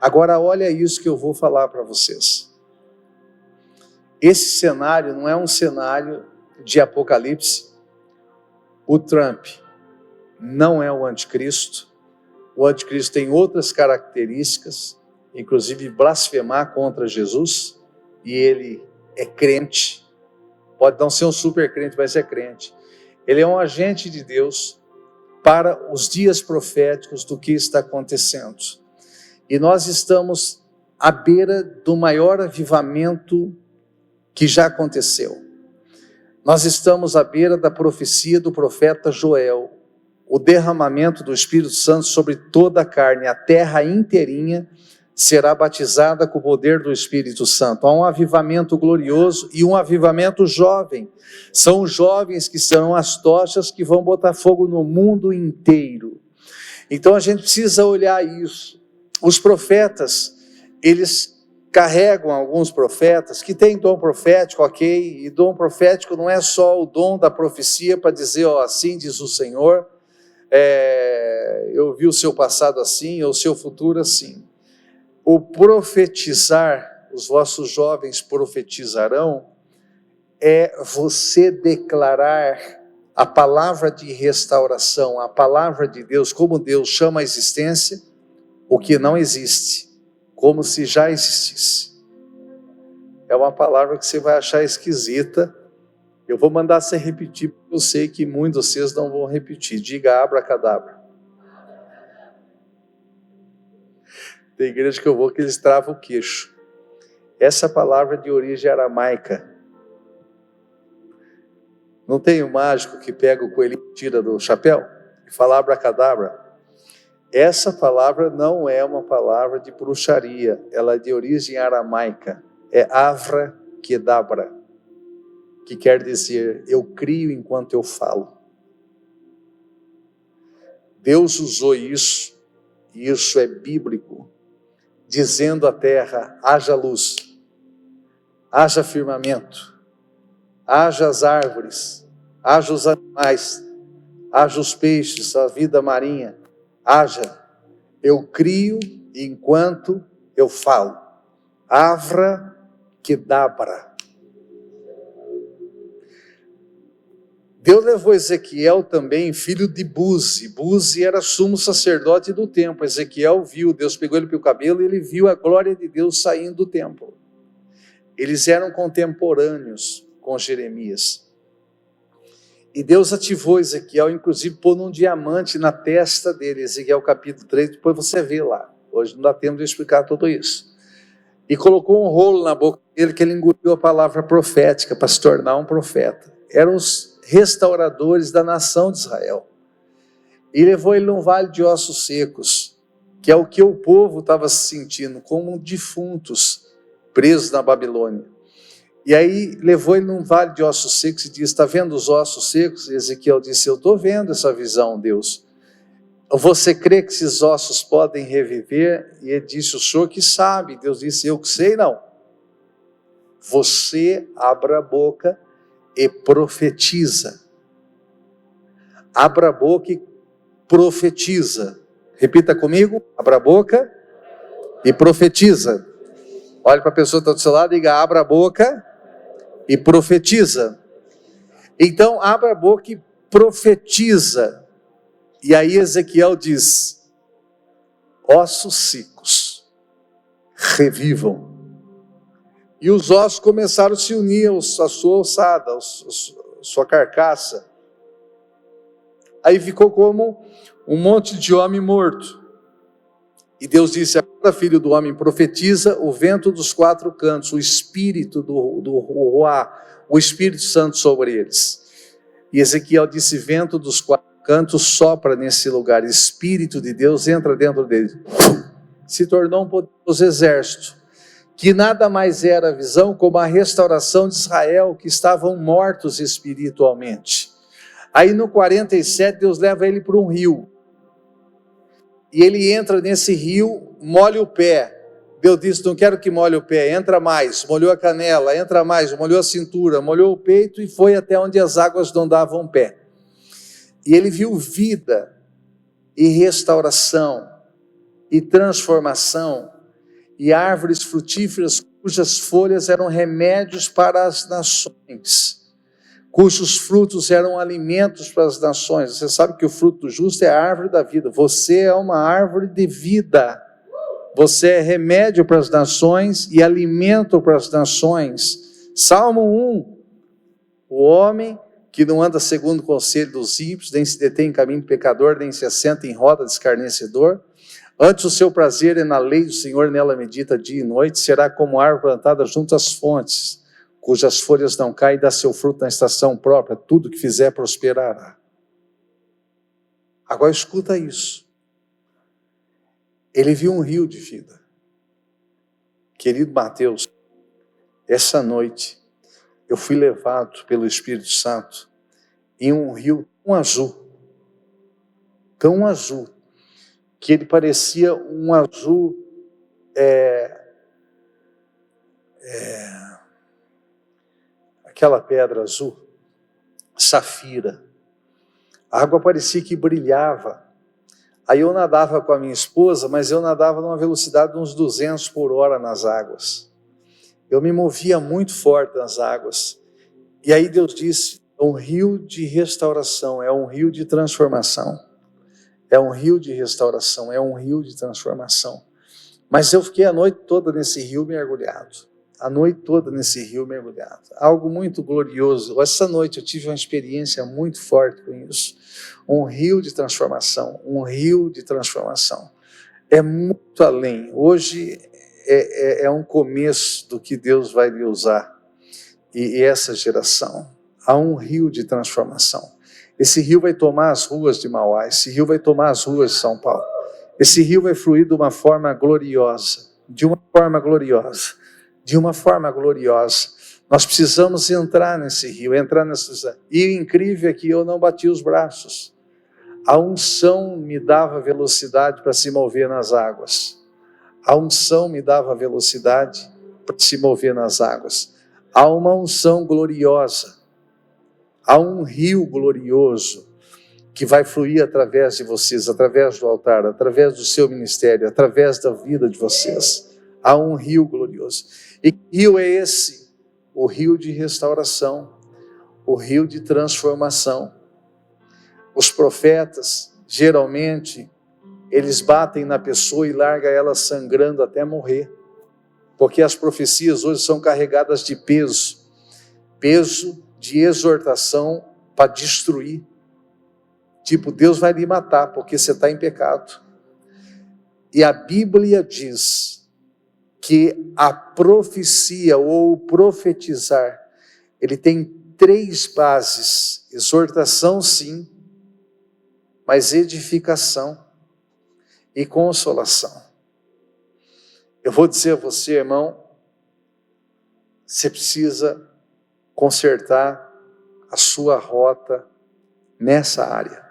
Agora olha isso que eu vou falar para vocês. Esse cenário não é um cenário de Apocalipse. O Trump não é o anticristo. O anticristo tem outras características, inclusive blasfemar contra Jesus, e ele é crente. Pode não ser um super crente, mas é crente. Ele é um agente de Deus para os dias proféticos do que está acontecendo. E nós estamos à beira do maior avivamento que já aconteceu. Nós estamos à beira da profecia do profeta Joel, o derramamento do Espírito Santo sobre toda a carne, a terra inteirinha será batizada com o poder do Espírito Santo. Há um avivamento glorioso e um avivamento jovem. São os jovens que serão as tochas que vão botar fogo no mundo inteiro. Então a gente precisa olhar isso. Os profetas, eles carregam alguns profetas que têm dom profético, ok, e dom profético não é só o dom da profecia para dizer, assim diz o Senhor, eu vi o seu passado assim, ou o seu futuro assim. O profetizar, os vossos jovens profetizarão, é você declarar a palavra de restauração, a palavra de Deus, como Deus chama a existência o que não existe, como se já existisse. É uma palavra que você vai achar esquisita. Eu vou mandar você repetir, porque eu sei que muitos de vocês não vão repetir. Diga abracadabra. Tem igreja que eu vou que eles travam o queixo. Essa palavra é de origem aramaica. Não tem um mágico que pega o coelhinho e tira do chapéu e fala abracadabra? Essa palavra não é uma palavra de bruxaria, ela é de origem aramaica, é avra kedabra, que quer dizer, eu crio enquanto eu falo. Deus usou isso, e isso é bíblico, dizendo à terra, haja luz, haja firmamento, haja as árvores, haja os animais, haja os peixes, a vida marinha, haja. Eu crio enquanto eu falo. Avra Kedabra. Deus levou Ezequiel também, filho de Buzi. Buzi era sumo sacerdote do templo. Ezequiel viu, Deus pegou ele pelo cabelo e ele viu a glória de Deus saindo do templo. Eles eram contemporâneos com Jeremias. E Deus ativou Ezequiel, inclusive pôs um diamante na testa dele. Ezequiel capítulo 3, depois você vê lá. Hoje não dá tempo de explicar tudo isso. E colocou um rolo na boca dele que ele engoliu a palavra profética para se tornar um profeta. Eram os restauradores da nação de Israel. E levou ele num vale de ossos secos, que é o que o povo estava se sentindo, como defuntos presos na Babilônia. E aí levou ele num vale de ossos secos e disse: está vendo os ossos secos? E Ezequiel disse: eu estou vendo essa visão, Deus. Você crê que esses ossos podem reviver? E ele disse: o senhor que sabe. Deus disse: eu que sei não. Você abra a boca e profetiza. Abra a boca e profetiza. Repita comigo: abra a boca e profetiza. Olhe para a pessoa que está do seu lado e diga: abra a boca e profetiza. Então, abra a boca e profetiza. E aí Ezequiel diz: ossos secos, revivam. E os ossos começaram a se unir à sua ossada, à sua carcaça. Aí ficou como um monte de homem morto. E Deus disse: agora, filho do homem, profetiza o vento dos quatro cantos, o espírito do Ruá, o Espírito Santo sobre eles. E Ezequiel disse: vento dos quatro cantos sopra nesse lugar, Espírito de Deus entra dentro dele. Se tornou um poderoso exército, que nada mais era a visão como a restauração de Israel, que estavam mortos espiritualmente. Aí no 47, Deus leva ele para um rio. E ele entra nesse rio, molha o pé. Deus disse: não quero que molhe o pé, entra mais. Molhou a canela, entra mais, molhou a cintura, molhou o peito e foi até onde as águas não davam pé. E ele viu vida e restauração e transformação e árvores frutíferas cujas folhas eram remédios para as nações, cujos frutos eram alimentos para as nações. Você sabe que o fruto do justo é a árvore da vida. Você é uma árvore de vida. Você é remédio para as nações e alimento para as nações. Salmo 1. O homem que não anda segundo o conselho dos ímpios, nem se detém em caminho do pecador, nem se assenta em roda de escarnecedor. Antes o seu prazer é na lei do Senhor, nela medita dia e noite. Será como árvore plantada junto às fontes, cujas folhas não caem, e dá seu fruto na estação própria. Tudo que fizer prosperará. Agora escuta isso. Ele viu um rio de vida. Querido Mateus, essa noite eu fui levado pelo Espírito Santo em um rio tão azul, que ele parecia um azul aquela pedra azul, safira. A água parecia que brilhava. Aí eu nadava com a minha esposa, mas eu nadava numa velocidade de uns 200 por hora nas águas. Eu me movia muito forte nas águas. E aí Deus disse: é um rio de restauração, é um rio de transformação. É um rio de restauração, é um rio de transformação. Mas eu fiquei a noite toda nesse rio mergulhado. A noite toda nesse rio mergulhado. Algo muito glorioso. Essa noite eu tive uma experiência muito forte com isso. Um rio de transformação, um rio de transformação. É muito além. Hoje é um começo do que Deus vai lhe usar. E essa geração. Há um rio de transformação. Esse rio vai tomar as ruas de Mauá, esse rio vai tomar as ruas de São Paulo. Esse rio vai fluir de uma forma gloriosa, de uma forma gloriosa, de uma forma gloriosa. Nós precisamos entrar nesse rio, E o incrível é que eu não bati os braços. A unção me dava velocidade para se mover nas águas. A unção me dava velocidade para se mover nas águas. Há uma unção gloriosa. Há um rio glorioso que vai fluir através de vocês, através do altar, através do seu ministério, através da vida de vocês. Há um rio glorioso. E que rio é esse? O rio de restauração, o rio de transformação. Os profetas, geralmente, eles batem na pessoa e largam ela sangrando até morrer. Porque as profecias hoje são carregadas de peso de exortação para destruir. Tipo, Deus vai lhe matar porque você está em pecado. E a Bíblia diz que a profecia ou profetizar, ele tem 3 bases: exortação sim, mas edificação e consolação. Eu vou dizer a você, irmão, você precisa consertar a sua rota nessa área.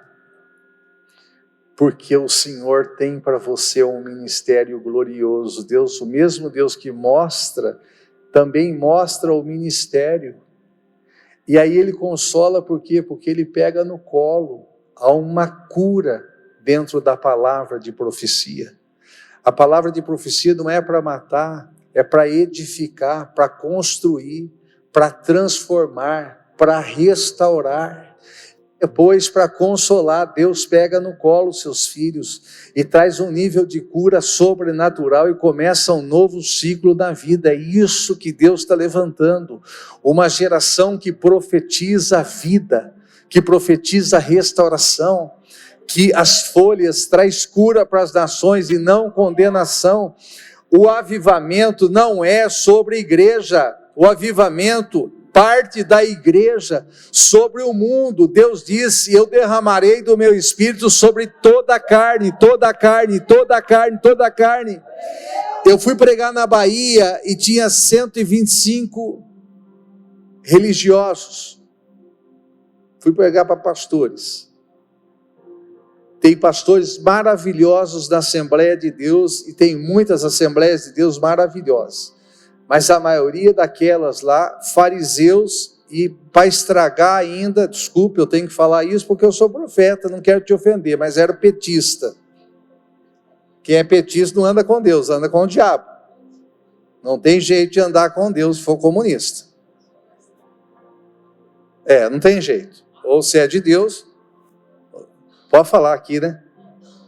Porque o Senhor tem para você um ministério glorioso. Deus, o mesmo Deus que mostra, também mostra o ministério. E aí ele consola por quê? Porque ele pega no colo. Há uma cura dentro da palavra de profecia. A palavra de profecia não é para matar, é para edificar, para construir, para transformar, para restaurar. Depois, para consolar, Deus pega no colo seus filhos e traz um nível de cura sobrenatural e começa um novo ciclo da vida. É isso que Deus está levantando, uma geração que profetiza a vida, que profetiza a restauração, que as folhas traz cura para as nações e não condenação. O avivamento não é sobre a igreja, o avivamento parte da igreja sobre o mundo. Deus disse: eu derramarei do meu espírito sobre toda a carne, toda a carne, toda a carne, toda a carne. Eu fui pregar na Bahia e tinha 125 religiosos. Fui pregar para pastores. Tem pastores maravilhosos da Assembleia de Deus e tem muitas Assembleias de Deus maravilhosas. Mas a maioria daquelas lá, fariseus, e para estragar ainda, desculpe, eu tenho que falar isso porque eu sou profeta, não quero te ofender, mas era petista. Quem é petista não anda com Deus, anda com o diabo. Não tem jeito de andar com Deus se for comunista. Não tem jeito. Ou se é de Deus, pode falar aqui, né?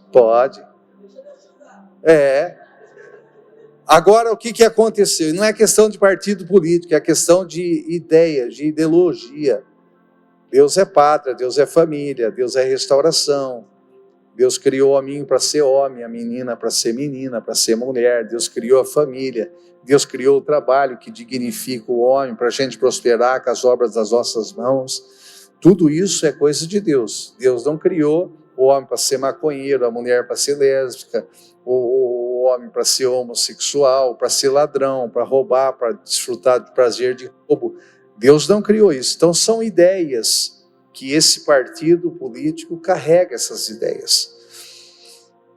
Pode. Agora, o que aconteceu? Não é questão de partido político, é questão de ideias, de ideologia. Deus é pátria, Deus é família, Deus é restauração. Deus criou o homem para ser homem, a menina para ser menina, para ser mulher. Deus criou a família. Deus criou o trabalho que dignifica o homem para a gente prosperar com as obras das nossas mãos. Tudo isso é coisa de Deus. Deus não criou o homem para ser maconheiro, a mulher para ser lésbica, o homem para ser homossexual, para ser ladrão, para roubar, para desfrutar do prazer de roubo. Deus não criou isso. Então são ideias que esse partido político carrega, essas ideias.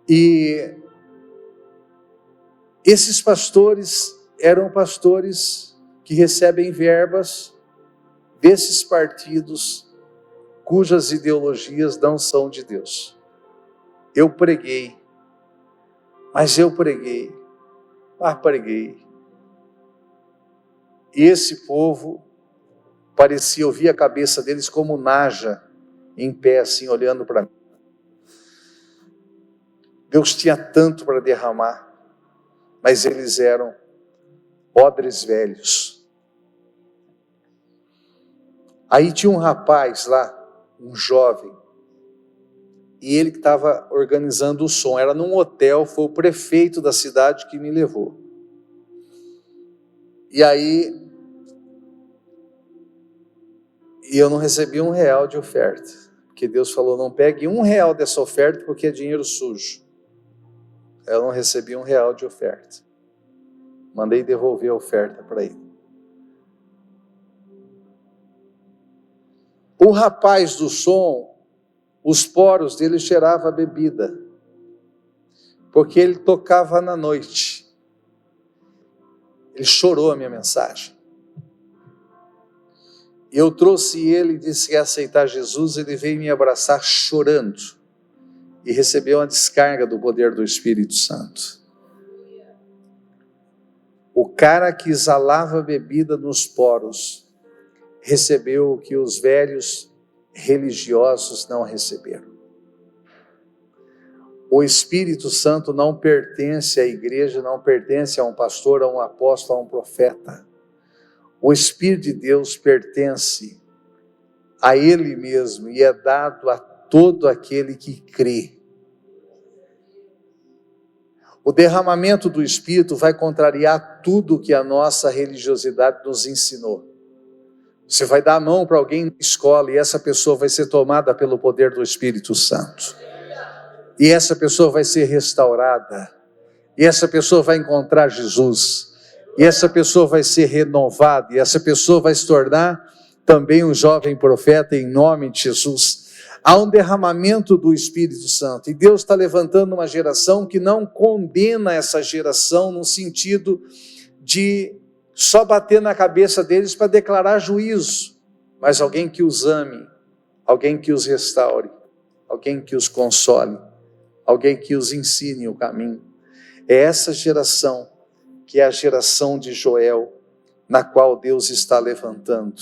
E esses pastores eram pastores que recebem verbas desses partidos cujas ideologias não são de Deus. Eu preguei. Preguei. E esse povo parecia, eu via a cabeça deles como naja, em pé assim, olhando para mim. Deus tinha tanto para derramar, mas eles eram odres velhos. Aí tinha um rapaz lá, um jovem, e ele que estava organizando o som, era num hotel, foi o prefeito da cidade que me levou. E aí, eu não recebi R$1 de oferta, porque Deus falou: não pegue R$1 dessa oferta, porque é dinheiro sujo. Eu não recebi R$1 de oferta. Mandei devolver a oferta para ele. O rapaz do som, os poros dele cheiravam a bebida, porque ele tocava na noite. Ele chorou a minha mensagem. Eu trouxe ele e disse que ia aceitar Jesus, ele veio me abraçar chorando e recebeu uma descarga do poder do Espírito Santo. O cara que exalava bebida nos poros recebeu o que os velhos religiosos não receberam. O Espírito Santo não pertence à igreja, não pertence a um pastor, a um apóstolo, a um profeta. O Espírito de Deus pertence a Ele mesmo e é dado a todo aquele que crê. O derramamento do Espírito vai contrariar tudo que a nossa religiosidade nos ensinou. Você vai dar a mão para alguém na escola e essa pessoa vai ser tomada pelo poder do Espírito Santo. E essa pessoa vai ser restaurada. E essa pessoa vai encontrar Jesus. E essa pessoa vai ser renovada. E essa pessoa vai se tornar também um jovem profeta em nome de Jesus. Há um derramamento do Espírito Santo. E Deus está levantando uma geração que não condena essa geração no sentido de só bater na cabeça deles para declarar juízo. Mas alguém que os ame, alguém que os restaure, alguém que os console, alguém que os ensine o caminho. É essa geração que é a geração de Joel, na qual Deus está levantando.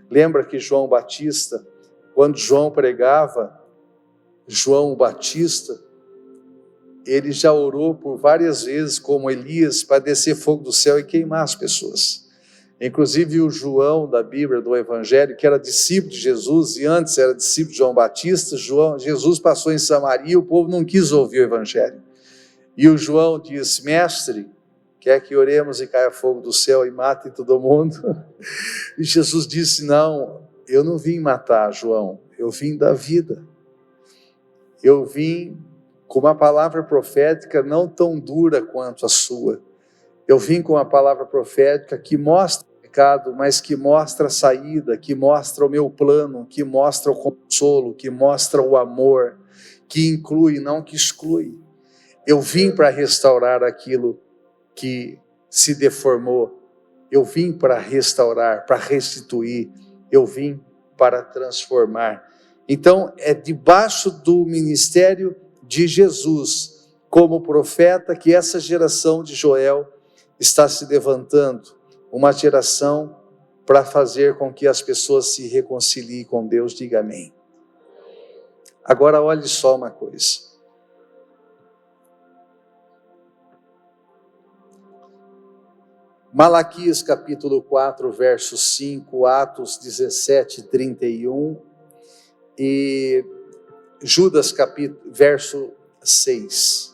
Lembra que João Batista, quando João pregava, João o Batista, ele já orou por várias vezes, como Elias, para descer fogo do céu e queimar as pessoas. Inclusive o João da Bíblia, do Evangelho, que era discípulo de Jesus, e antes era discípulo de João Batista, Jesus passou em Samaria e o povo não quis ouvir o Evangelho. E o João disse: mestre, quer que oremos e caia fogo do céu e mate todo mundo? E Jesus disse: não, eu não vim matar, João, eu vim dar vida. Eu vim com uma palavra profética não tão dura quanto a sua. Eu vim com uma palavra profética que mostra o pecado, mas que mostra a saída, que mostra o meu plano, que mostra o consolo, que mostra o amor, que inclui, não que exclui. Eu vim para restaurar aquilo que se deformou. Eu vim para restaurar, para restituir. Eu vim para transformar. Então, é debaixo do ministério de Jesus, como profeta, que essa geração de Joel está se levantando. Uma geração para fazer com que as pessoas se reconciliem com Deus. Diga amém. Agora, olhe só uma coisa. Malaquias capítulo 4, verso 5, Atos 17, 31 e Judas capítulo, verso 6.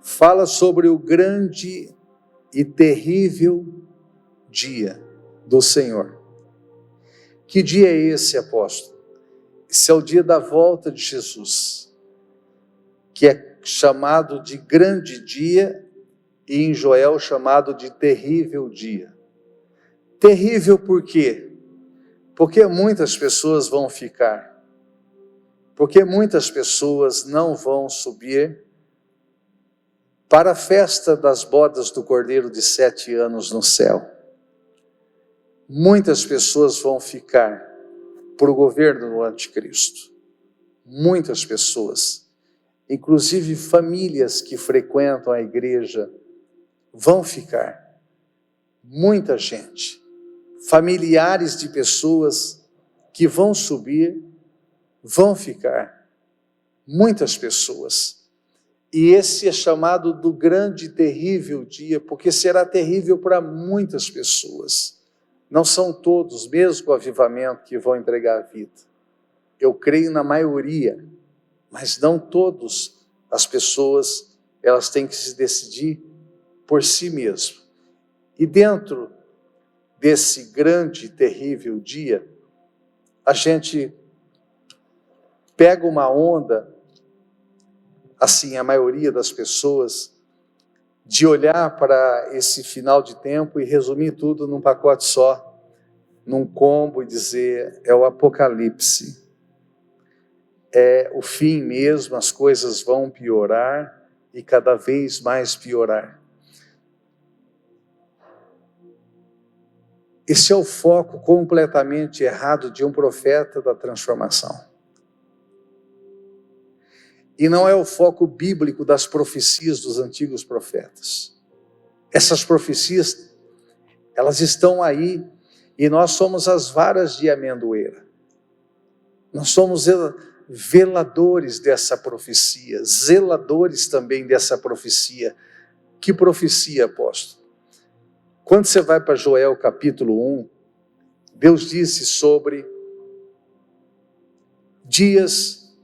Fala sobre o grande e terrível dia do Senhor. Que dia é esse, apóstolo? Esse é o dia da volta de Jesus, que é chamado de grande dia, e em Joel chamado de terrível dia. Terrível por quê? Porque muitas pessoas vão ficar. Porque muitas pessoas não vão subir para a festa das bodas do Cordeiro de 7 anos no céu. Muitas pessoas vão ficar por o governo do anticristo. Muitas pessoas, inclusive famílias que frequentam a igreja, vão ficar. Muita gente, familiares de pessoas que vão subir, vão ficar. Muitas pessoas. E esse é chamado do grande e terrível dia, porque será terrível para muitas pessoas. Não são todos, mesmo com o avivamento, que vão entregar a vida. Eu creio na maioria, mas não todos as pessoas, elas têm que se decidir por si mesmo. E dentro desse grande e terrível dia, a gente pega uma onda, assim, a maioria das pessoas, de olhar para esse final de tempo e resumir tudo num pacote só, num combo, e dizer: é o apocalipse, é o fim mesmo, as coisas vão piorar e cada vez mais piorar. Esse é o foco completamente errado de um profeta da transformação. E não é o foco bíblico das profecias dos antigos profetas. Essas profecias, elas estão aí, e nós somos as varas de amendoeira. Nós somos veladores dessa profecia, zeladores também dessa profecia. Que profecia, apóstolo? Quando você vai para Joel capítulo 1, Deus disse sobre dias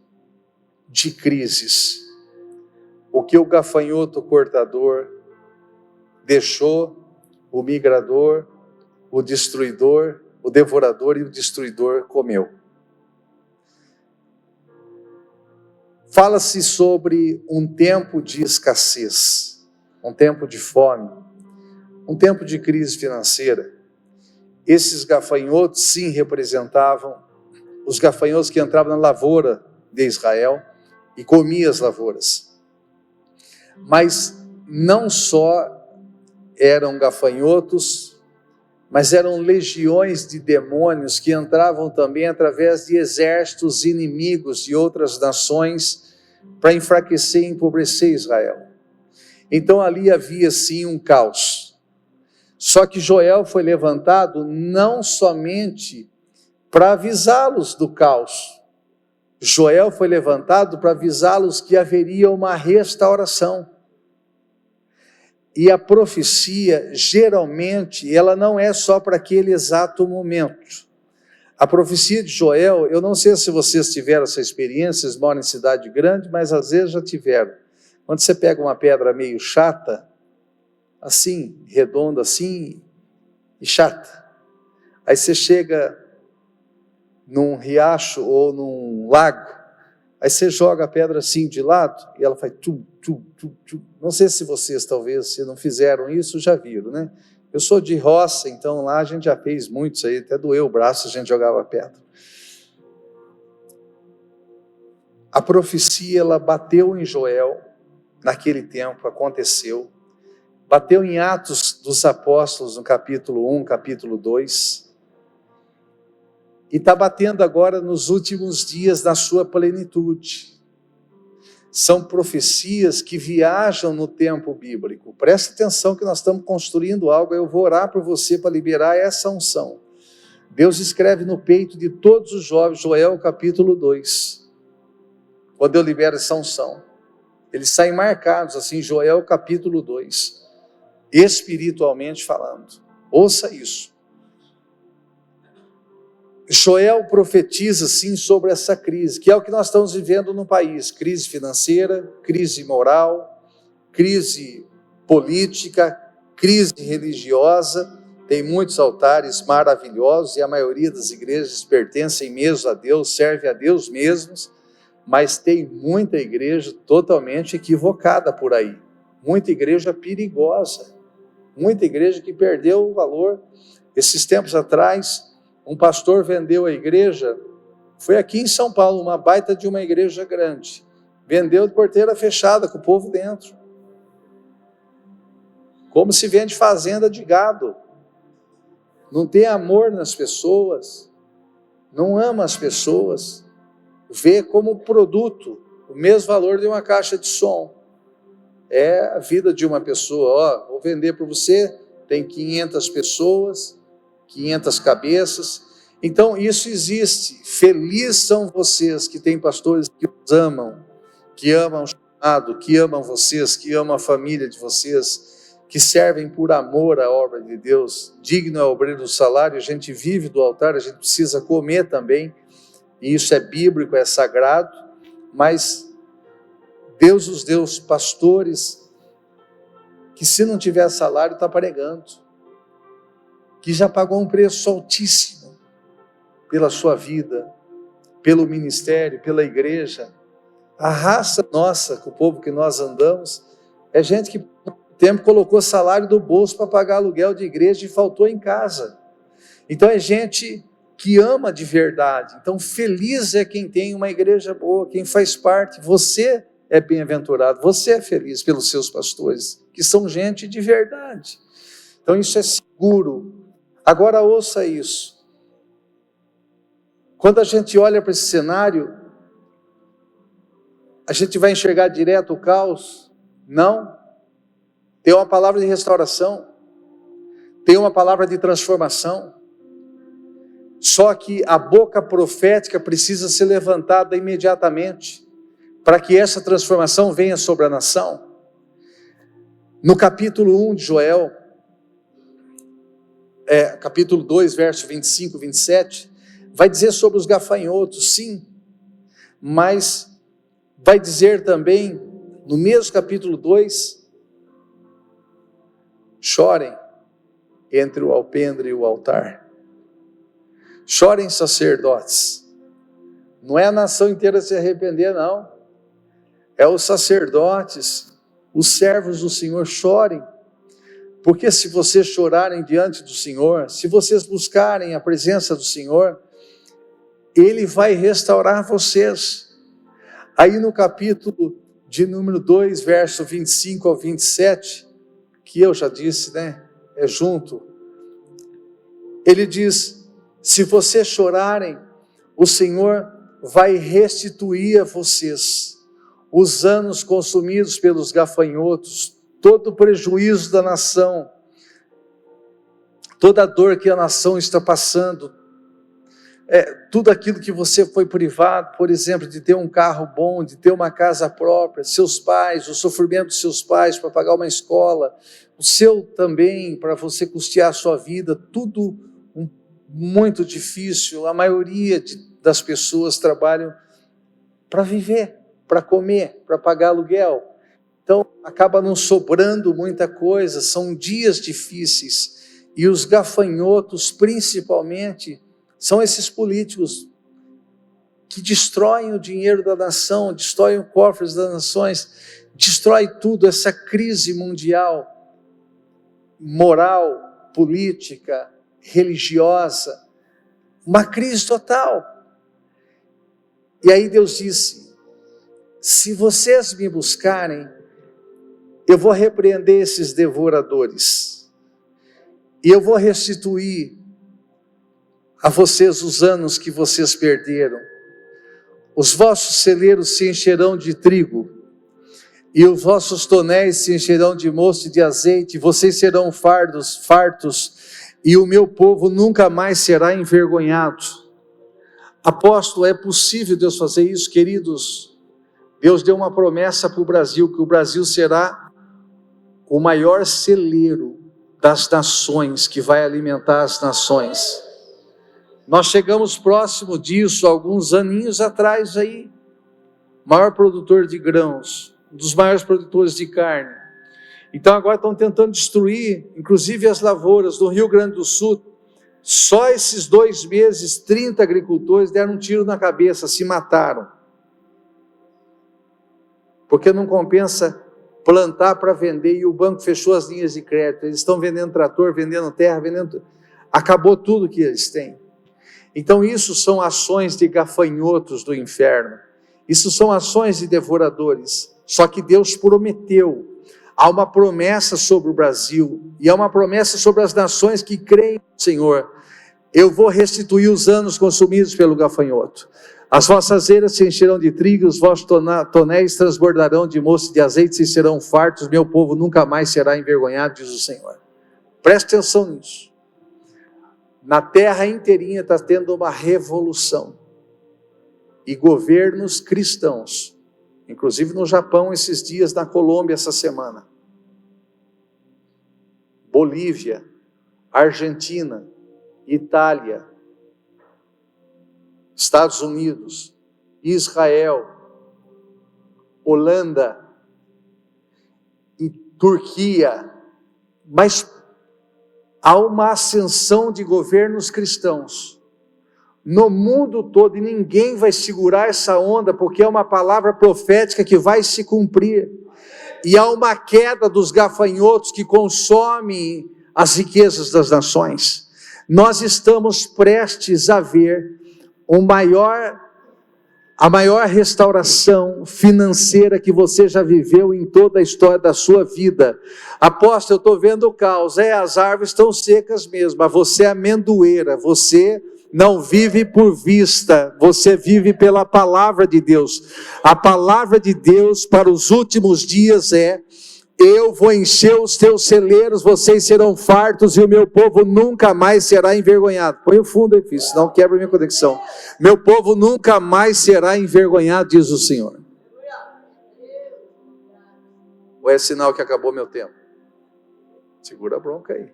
de crises. O que o gafanhoto cortador deixou, o migrador, o destruidor, o devorador e o destruidor comeu. Fala-se sobre um tempo de escassez, um tempo de fome, um tempo de crise financeira. Esses gafanhotos, sim, representavam os gafanhotos que entravam na lavoura de Israel e comiam as lavouras. Mas não só eram gafanhotos, mas eram legiões de demônios que entravam também através de exércitos inimigos de outras nações para enfraquecer e empobrecer Israel. Então ali havia sim um caos. Só que Joel foi levantado não somente para avisá-los do caos. Joel foi levantado para avisá-los que haveria uma restauração. E a profecia, geralmente, ela não é só para aquele exato momento. A profecia de Joel, eu não sei se vocês tiveram essa experiência, vocês moram em cidade grande, mas às vezes já tiveram. Quando você pega uma pedra meio chata, assim, redonda assim, e chata, aí você chega num riacho ou num lago, aí você joga a pedra assim de lado, e ela faz tum, tum, tum, tum. Não sei se vocês, talvez, se não fizeram isso, já viram, né? Eu sou de roça, então lá a gente já fez muito isso aí, até doeu o braço, a gente jogava a pedra. A profecia, ela bateu em Joel, naquele tempo, aconteceu. Bateu em Atos dos Apóstolos, no capítulo 1, capítulo 2. E está batendo agora nos últimos dias na sua plenitude. São profecias que viajam no tempo bíblico. Preste atenção que nós estamos construindo algo, eu vou orar por você para liberar essa unção. Deus escreve no peito de todos os jovens, Joel capítulo 2, quando eu libero essa unção. Eles saem marcados assim, Joel capítulo 2, espiritualmente falando. Ouça isso. Joel profetiza sim sobre essa crise, que é o que nós estamos vivendo no país, crise financeira, crise moral, crise política, crise religiosa. Tem muitos altares maravilhosos e a maioria das igrejas pertencem mesmo a Deus, serve a Deus mesmos, mas tem muita igreja totalmente equivocada por aí, muita igreja perigosa, muita igreja que perdeu o valor. Esses tempos atrás, um pastor vendeu a igreja, foi aqui em São Paulo, uma baita de uma igreja grande, vendeu de porteira fechada, com o povo dentro, como se vende fazenda de gado, não tem amor nas pessoas, não ama as pessoas, vê como produto, o mesmo valor de uma caixa de som, é a vida de uma pessoa. Vou vender para você, tem 500 pessoas, 500 cabeças, então isso existe. Feliz são vocês que têm pastores que os amam, que amam o chamado, que amam vocês, que amam a família de vocês, que servem por amor à obra de Deus. Digno é o obreiro do salário, a gente vive do altar, a gente precisa comer também, e isso é bíblico, é sagrado, mas Deus os deu pastores que, se não tiver salário, está pregando, que já pagou um preço altíssimo pela sua vida, pelo ministério, pela igreja. A raça nossa, com o povo que nós andamos, é gente que por tempo colocou salário do bolso para pagar aluguel de igreja e faltou em casa. Então é gente que ama de verdade. Então feliz é quem tem uma igreja boa, quem faz parte. Você é bem-aventurado, você é feliz pelos seus pastores, que são gente de verdade. Então isso é seguro. Agora ouça isso. Quando a gente olha para esse cenário, a gente vai enxergar direto o caos? Não. Tem uma palavra de restauração, tem uma palavra de transformação. Só que a boca profética precisa ser levantada imediatamente, para que essa transformação venha sobre a nação. No capítulo 1 de Joel, capítulo 2, verso 25 e 27, vai dizer sobre os gafanhotos, sim, mas vai dizer também, no mesmo capítulo 2, chorem entre o alpendre e o altar. Chorem, sacerdotes. Não é a nação inteira se arrepender, não. É os sacerdotes, os servos do Senhor, chorem. Porque se vocês chorarem diante do Senhor, se vocês buscarem a presença do Senhor, Ele vai restaurar vocês. Aí no capítulo de número 2, verso 25 ao 27, que eu já disse, é junto. Ele diz: se vocês chorarem, o Senhor vai restituir a vocês os anos consumidos pelos gafanhotos, todo o prejuízo da nação, toda a dor que a nação está passando, tudo aquilo que você foi privado, por exemplo, de ter um carro bom, de ter uma casa própria, seus pais, o sofrimento dos seus pais para pagar uma escola, o seu também, para você custear a sua vida, tudo muito difícil. A maioria das pessoas trabalham para viver, para comer, para pagar aluguel. Então, acaba não sobrando muita coisa, são dias difíceis. E os gafanhotos, principalmente, são esses políticos que destroem o dinheiro da nação, destroem os cofres das nações, destrói tudo, essa crise mundial, moral, política, religiosa, uma crise total. E aí Deus disse: se vocês me buscarem, eu vou repreender esses devoradores, e eu vou restituir a vocês os anos que vocês perderam. Os vossos celeiros se encherão de trigo, e os vossos tonéis se encherão de mosto e de azeite, vocês serão fartos, e o meu povo nunca mais será envergonhado. Apóstolo, é possível Deus fazer isso, queridos? Deus deu uma promessa para o Brasil, que o Brasil será o maior celeiro das nações, que vai alimentar as nações. Nós chegamos próximo disso alguns aninhos atrás aí, maior produtor de grãos, um dos maiores produtores de carne. Então agora estão tentando destruir, inclusive as lavouras do Rio Grande do Sul. Só esses 2 meses, 30 agricultores deram um tiro na cabeça, se mataram. Porque não compensa plantar para vender, e o banco fechou as linhas de crédito. Eles estão vendendo trator, vendendo terra, acabou tudo que eles têm. Então isso são ações de gafanhotos do inferno. Isso são ações de devoradores. Só que Deus prometeu. Há uma promessa sobre o Brasil, e há uma promessa sobre as nações que creem no Senhor. Eu vou restituir os anos consumidos pelo gafanhoto. As vossas eiras se encherão de trigo, os vossos tonéis transbordarão de mosto e de azeite, e serão fartos, meu povo nunca mais será envergonhado, diz o Senhor. Preste atenção nisso. Na terra inteirinha está tendo uma revolução, e governos cristãos, inclusive no Japão esses dias, na Colômbia essa semana, Bolívia, Argentina, Itália, Estados Unidos, Israel, Holanda e Turquia, mas há uma ascensão de governos cristãos no mundo todo, e ninguém vai segurar essa onda, porque é uma palavra profética que vai se cumprir. E há uma queda dos gafanhotos que consomem as riquezas das nações. Nós estamos prestes a ver A maior restauração financeira que você já viveu em toda a história da sua vida. Apóstolo, eu estou vendo o caos. As árvores estão secas mesmo, mas você é amendoeira, você não vive por vista, você vive pela palavra de Deus. A palavra de Deus para os últimos dias é: eu vou encher os teus celeiros, vocês serão fartos e o meu povo nunca mais será envergonhado. Põe o fundo aí, filho, senão quebra a minha conexão. Meu povo nunca mais será envergonhado, diz o Senhor. Ou é sinal que acabou meu tempo? Segura a bronca aí.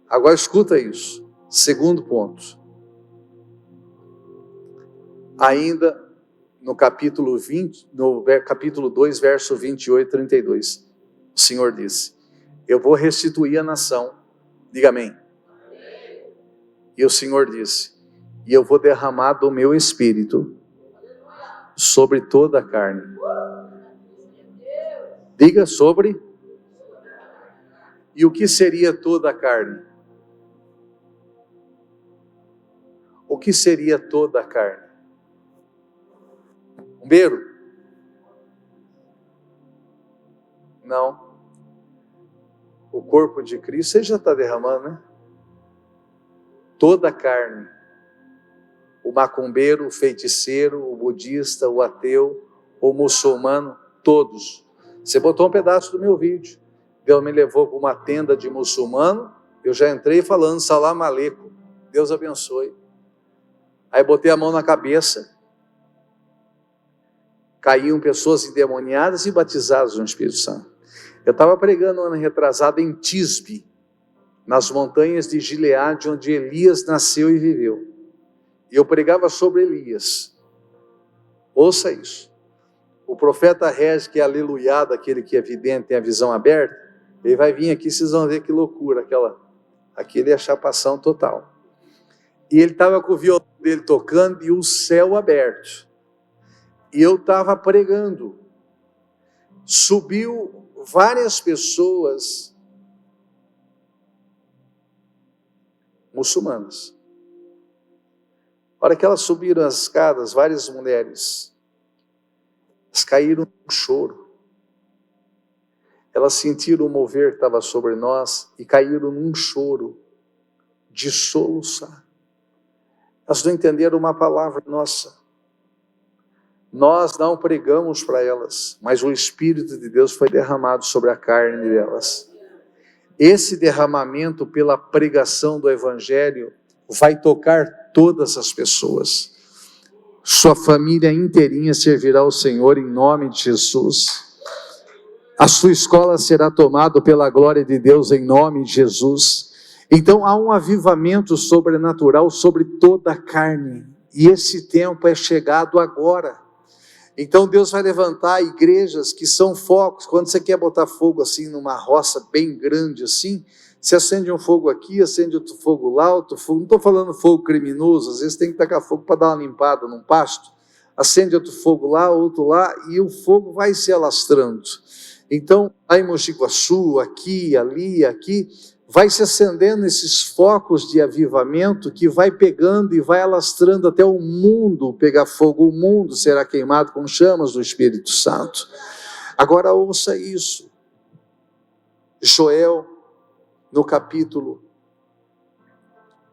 Agora escuta isso. Segundo ponto. Ainda no capítulo 20, no capítulo 2, verso 28 e 32, o Senhor disse: eu vou restituir a nação. Diga amém. E o Senhor disse: e eu vou derramar do meu espírito sobre toda a carne. Diga sobre. E o que seria toda a carne? O que seria toda a carne? Bombeiro? Não. O corpo de Cristo, você já está derramando, né? Toda a carne. O macumbeiro, o feiticeiro, o budista, o ateu, o muçulmano, todos. Você botou um pedaço do meu vídeo. Deus me levou para uma tenda de muçulmano, eu já entrei falando salam aleikum, Deus abençoe. Aí botei a mão na cabeça, caíam pessoas endemoniadas e batizadas no Espírito Santo. Eu estava pregando ano retrasado em Tisbe, nas montanhas de Gileade, onde Elias nasceu e viveu. E eu pregava sobre Elias. Ouça isso. O profeta rege, que é aleluiado, aquele que é vidente, tem a visão aberta, ele vai vir aqui, vocês vão ver que loucura, aquele é chapação total. E ele estava com o violão dele tocando e o céu aberto. E eu estava pregando. Subiu várias pessoas muçulmanas. A hora que elas subiram as escadas, várias mulheres, elas caíram num choro. Elas sentiram o mover que estava sobre nós e caíram num choro de soluçar. Elas não entenderam uma palavra nossa. Nós não pregamos para elas, mas o Espírito de Deus foi derramado sobre a carne delas. Esse derramamento pela pregação do Evangelho vai tocar todas as pessoas. Sua família inteirinha servirá ao Senhor em nome de Jesus. A sua escola será tomada pela glória de Deus em nome de Jesus. Então há um avivamento sobrenatural sobre toda a carne. E esse tempo é chegado agora. Então Deus vai levantar igrejas que são focos. Quando você quer botar fogo assim numa roça bem grande assim, você acende um fogo aqui, acende outro fogo lá, outro fogo. Não estou falando fogo criminoso, às vezes tem que tacar fogo para dar uma limpada num pasto. Acende outro fogo lá, outro lá, e o fogo vai se alastrando. Então, lá em Mogi Guaçu, aqui, ali, aqui, vai se acendendo esses focos de avivamento que vai pegando e vai alastrando até o mundo pegar fogo. O mundo será queimado com chamas do Espírito Santo. Agora ouça isso. Joel, no capítulo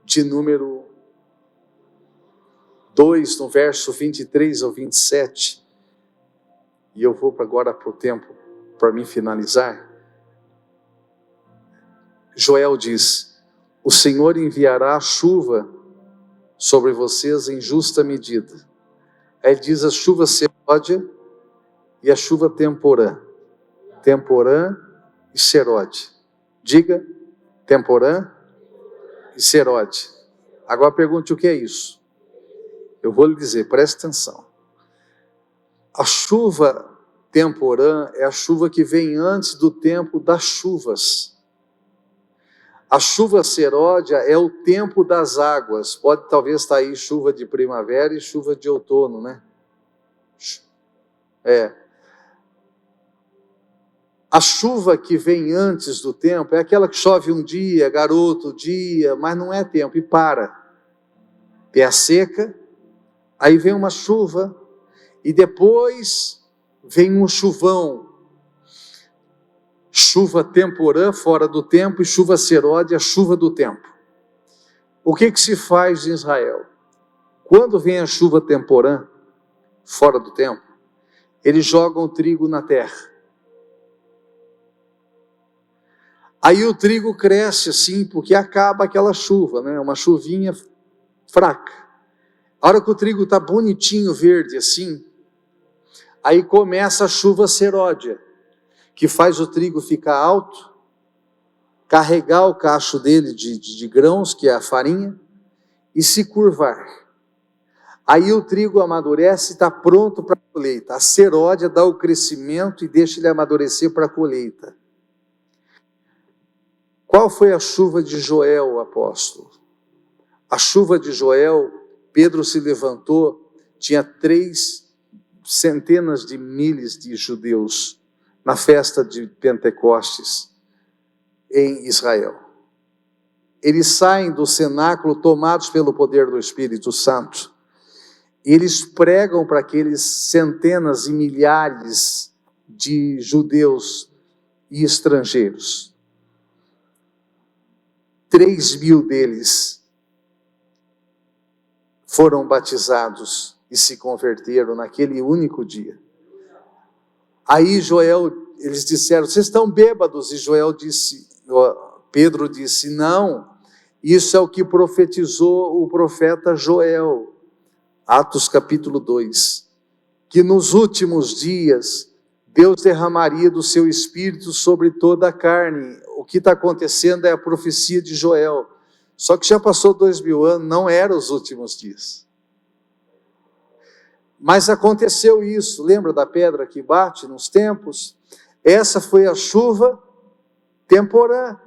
de número 2, no verso 23 ao 27, e eu vou agora para o tempo, para me finalizar. Joel diz: o Senhor enviará chuva sobre vocês em justa medida. Aí diz a chuva seródia e a chuva temporã. Temporã e seródia. Diga, temporã e seródia. Agora pergunte o que é isso. Eu vou lhe dizer, preste atenção. A chuva temporã é a chuva que vem antes do tempo das chuvas. A chuva seródia é o tempo das águas. Pode talvez estar aí chuva de primavera e chuva de outono, né? A chuva que vem antes do tempo é aquela que chove um dia, garoto, dia, mas não é tempo e para. Tem a seca Aí vem uma chuva, e depois vem um chuvão. Chuva temporã, fora do tempo, e chuva serode, a chuva do tempo. O que se faz em Israel? Quando vem a chuva temporã, fora do tempo, eles jogam o trigo na terra. Aí o trigo cresce assim, porque acaba aquela chuva, né? Uma chuvinha fraca. A hora que o trigo está bonitinho, verde assim, aí começa a chuva seródia, que faz o trigo ficar alto, carregar o cacho dele de grãos, que é a farinha, e se curvar. Aí o trigo amadurece e está pronto para a colheita. A seródia dá o crescimento e deixa ele amadurecer para a colheita. Qual foi a chuva de Joel, apóstolo? A chuva de Joel, Pedro se levantou, tinha 3 centenas de milhares de judeus na festa de Pentecostes em Israel. Eles saem do cenáculo tomados pelo poder do Espírito Santo. Eles pregam para aqueles centenas e milhares de judeus e estrangeiros. 3.000 deles foram batizados e se converteram naquele único dia. Aí eles disseram, vocês estão bêbados? E Pedro disse, não, isso é o que profetizou o profeta Joel, Atos capítulo 2, que nos últimos dias Deus derramaria do seu Espírito sobre toda a carne. O que está acontecendo é a profecia de Joel. Só que já passou 2000 anos, não eram os últimos dias. Mas aconteceu isso, lembra da pedra que bate nos tempos? Essa foi a chuva temporã.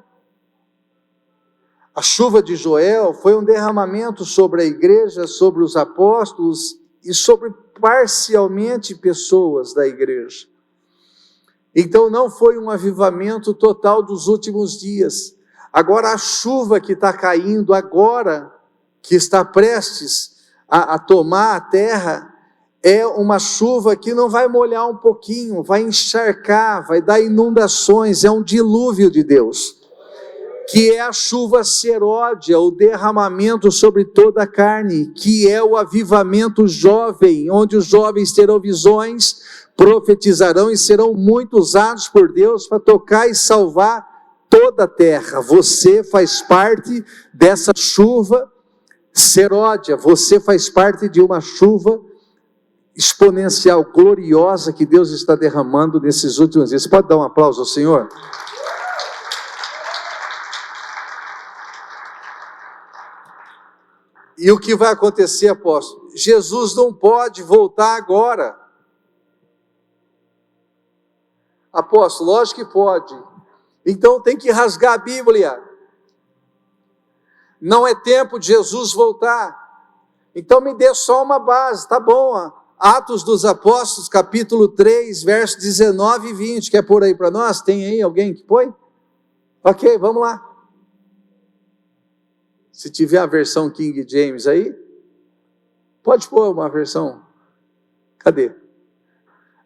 A chuva de Joel foi um derramamento sobre a igreja, sobre os apóstolos e sobre parcialmente pessoas da igreja. Então não foi um avivamento total dos últimos dias. Agora a chuva que está caindo agora, que está prestes a tomar a terra, é uma chuva que não vai molhar um pouquinho, vai encharcar, vai dar inundações, é um dilúvio de Deus, que é a chuva seródia, o derramamento sobre toda a carne, que é o avivamento jovem, onde os jovens terão visões, profetizarão e serão muito usados por Deus para tocar e salvar toda a terra. Você faz parte dessa chuva seródia, você faz parte de uma chuva exponencial, gloriosa, que Deus está derramando nesses últimos dias. Você pode dar um aplauso ao Senhor? E o que vai acontecer, apóstolo? Jesus não pode voltar agora. Apóstolo, lógico que pode. Então tem que rasgar a Bíblia. Não é tempo de Jesus voltar. Então me dê só uma base, tá bom? Atos dos Apóstolos, capítulo 3, versos 19 e 20. Quer pôr aí para nós? Tem aí alguém que põe? Ok, vamos lá. Se tiver a versão King James aí, pode pôr uma versão. Cadê?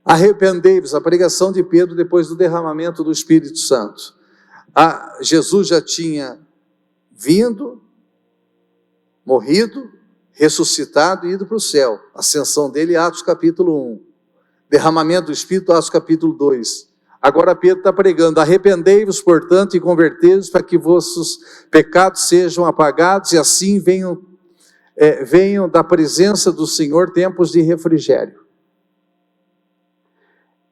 Arrependei-vos, a pregação de Pedro depois do derramamento do Espírito Santo. Jesus já tinha vindo, morrido, ressuscitado e ido para o céu. Ascensão dele, Atos capítulo 1. Derramamento do Espírito, Atos capítulo 2. Agora Pedro está pregando, arrependei-vos, portanto, e convertei-vos para que vossos pecados sejam apagados e assim venham da presença do Senhor tempos de refrigério.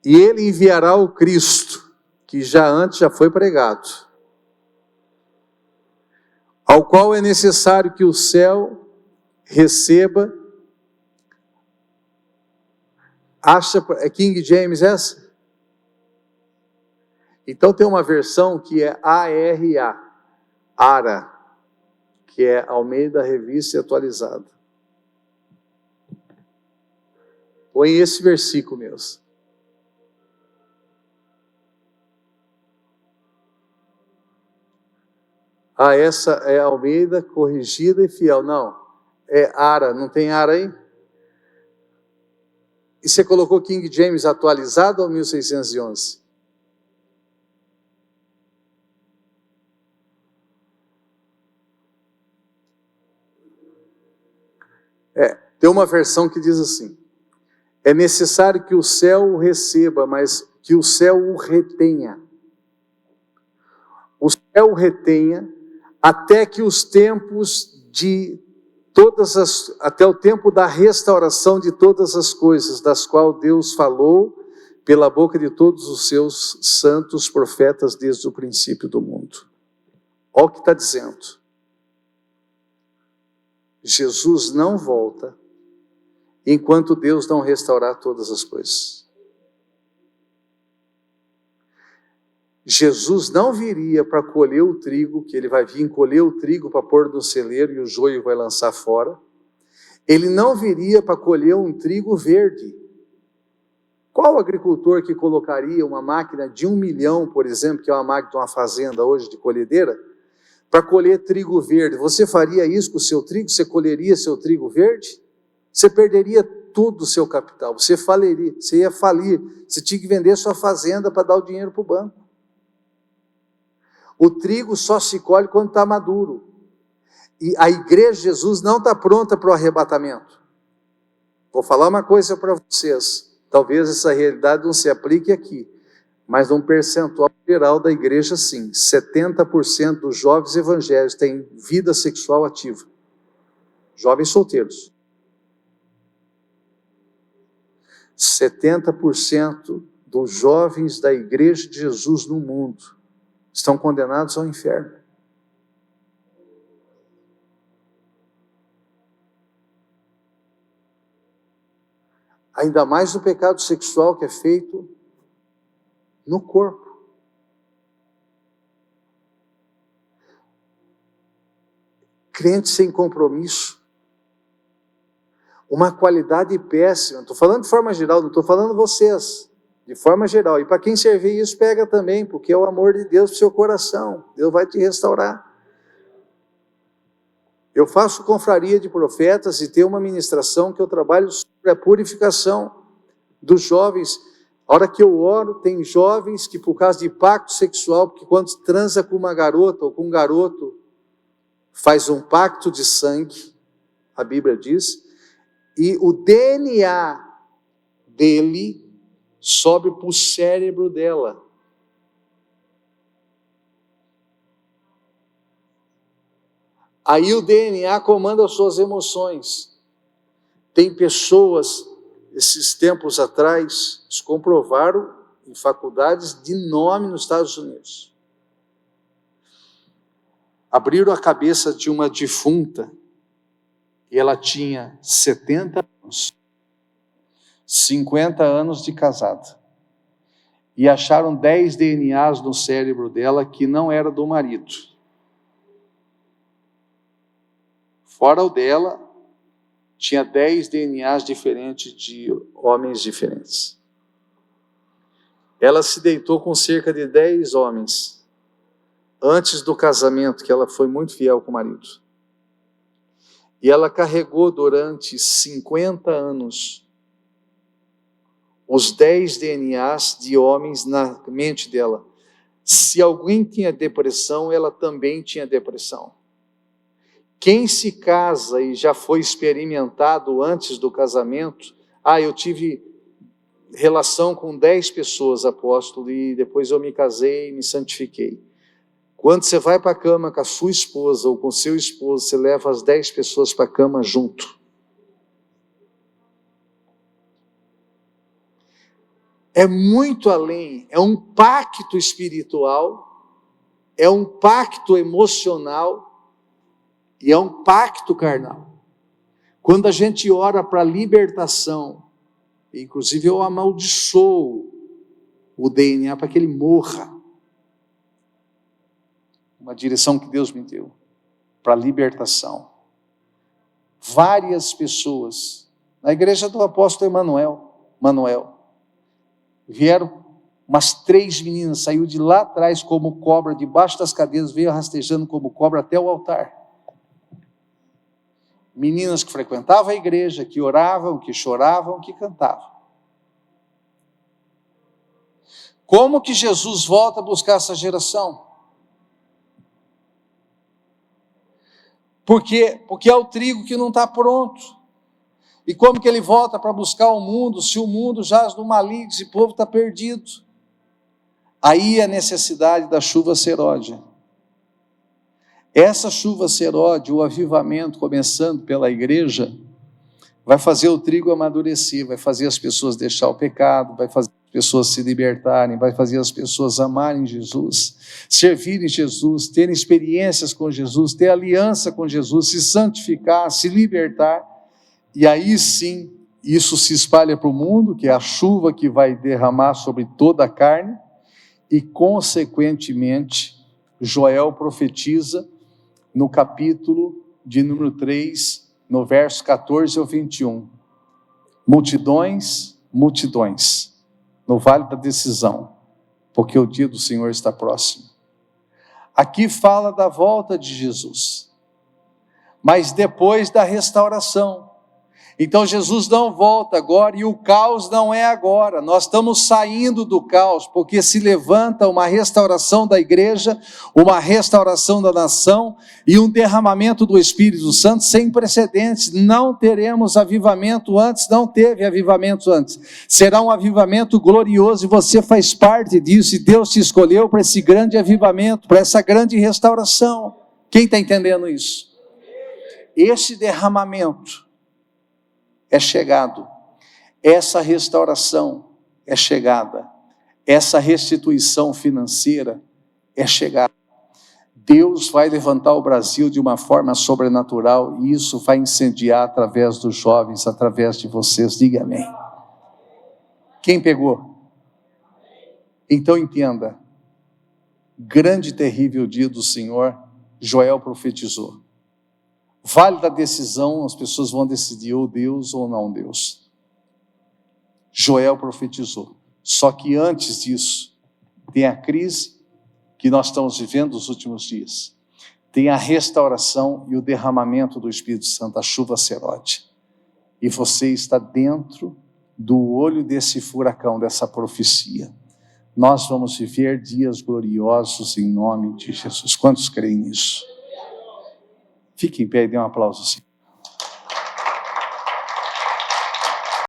E ele enviará o Cristo, que antes já foi pregado, ao qual é necessário que o céu receba. É King James essa? Então tem uma versão que é ARA, que é Almeida Revista e Atualizada. Põe esse versículo mesmo. Essa é Almeida, corrigida e fiel. Não, é ARA, não tem ARA aí? E você colocou King James atualizado ou 1611? Tem uma versão que diz assim: é necessário que o céu o receba, mas que o céu o retenha. O céu o retenha até que os tempos de até o tempo da restauração de todas as coisas, das quais Deus falou pela boca de todos os seus santos profetas desde o princípio do mundo. Olha o que está dizendo. Jesus não volta enquanto Deus não restaurar todas as coisas. Jesus não viria para colher o trigo, que ele vai vir colher o trigo para pôr no celeiro e o joio vai lançar fora. Ele não viria para colher um trigo verde. Qual agricultor que colocaria uma máquina de 1 milhão, por exemplo, que é uma máquina de uma fazenda hoje de colhedeira, para colher trigo verde? Você faria isso com o seu trigo? Você colheria seu trigo verde? Você perderia todo o seu capital, você faliria, você ia falir, você tinha que vender sua fazenda para dar o dinheiro para o banco. O trigo só se colhe quando está maduro. E a igreja de Jesus não está pronta para o arrebatamento. Vou falar uma coisa para vocês, talvez essa realidade não se aplique aqui, mas num percentual geral da igreja sim, 70% dos jovens evangélicos têm vida sexual ativa. Jovens solteiros. 70% dos jovens da igreja de Jesus no mundo estão condenados ao inferno. Ainda mais no pecado sexual que é feito no corpo. Crente sem compromisso. Uma qualidade péssima. Estou falando de forma geral, não estou falando vocês. De forma geral. E para quem servir isso, pega também, porque é o amor de Deus para o seu coração. Deus vai te restaurar. Eu faço confraria de profetas e tenho uma ministração que eu trabalho sobre a purificação dos jovens. A hora que eu oro, tem jovens que por causa de pacto sexual, porque quando transa com uma garota ou com um garoto, faz um pacto de sangue, a Bíblia diz, e o DNA dele sobe para o cérebro dela. Aí o DNA comanda as suas emoções. Tem pessoas, esses tempos atrás, se comprovaram em faculdades de nome nos Estados Unidos. Abriram a cabeça de uma defunta e ela tinha 70 anos, 50 anos de casada. E acharam 10 DNAs no cérebro dela que não era do marido. Fora o dela, tinha 10 DNAs diferentes de homens diferentes. Ela se deitou com cerca de 10 homens, antes do casamento, que ela foi muito fiel com o marido. E ela carregou durante 50 anos os 10 DNAs de homens na mente dela. Se alguém tinha depressão, ela também tinha depressão. Quem se casa e já foi experimentado antes do casamento, eu tive relação com 10 pessoas, apóstolo, e depois eu me casei e me santifiquei. Quando você vai para a cama com a sua esposa ou com o seu esposo, você leva as 10 pessoas para a cama junto. É muito além, é um pacto espiritual, é um pacto emocional, e é um pacto carnal. Quando a gente ora para libertação, inclusive eu amaldiçoo o DNA para que ele morra. Uma direção que Deus me deu para libertação. Várias pessoas, na igreja do apóstolo Manuel, vieram umas 3 meninas, saiu de lá atrás como cobra, debaixo das cadeiras, veio rastejando como cobra até o altar. Meninas que frequentavam a igreja, que oravam, que choravam, que cantavam. Como que Jesus volta a buscar essa geração? Porque é o trigo que não está pronto. E como que ele volta para buscar o mundo, se o mundo jaz no maligno, esse povo está perdido? Aí a necessidade da chuva seródia. Essa chuva seródia, o avivamento começando pela igreja, vai fazer o trigo amadurecer, vai fazer as pessoas deixar o pecado, vai fazer as pessoas se libertarem, vai fazer as pessoas amarem Jesus, servirem Jesus, terem experiências com Jesus, ter aliança com Jesus, se santificar, se libertar, e aí sim, isso se espalha para o mundo, que é a chuva que vai derramar sobre toda a carne, e consequentemente, Joel profetiza no capítulo de número 3, no verso 14 ao 21, multidões, multidões, no vale da decisão, porque o dia do Senhor está próximo. Aqui fala da volta de Jesus, mas depois da restauração. Então Jesus não volta agora, e o caos não é agora, nós estamos saindo do caos, porque se levanta uma restauração da igreja, uma restauração da nação, e um derramamento do Espírito Santo sem precedentes. Não teremos avivamento antes, não teve avivamento antes, será um avivamento glorioso, e você faz parte disso, e Deus te escolheu para esse grande avivamento, para essa grande restauração. Quem está entendendo isso? Esse derramamento é chegado, essa restauração é chegada, essa restituição financeira é chegada. Deus vai levantar o Brasil de uma forma sobrenatural, e isso vai incendiar através dos jovens, através de vocês. Diga amém. Quem pegou? Então entenda, grande e terrível dia do Senhor, Joel profetizou. Vale da decisão, as pessoas vão decidir ou Deus ou não Deus. Joel profetizou. Só que antes disso, tem a crise que nós estamos vivendo nos últimos dias. Tem a restauração e o derramamento do Espírito Santo, a chuva seródia. E você está dentro do olho desse furacão, dessa profecia. Nós vamos viver dias gloriosos em nome de Jesus. Quantos creem nisso? Fique em pé e dê um aplauso assim.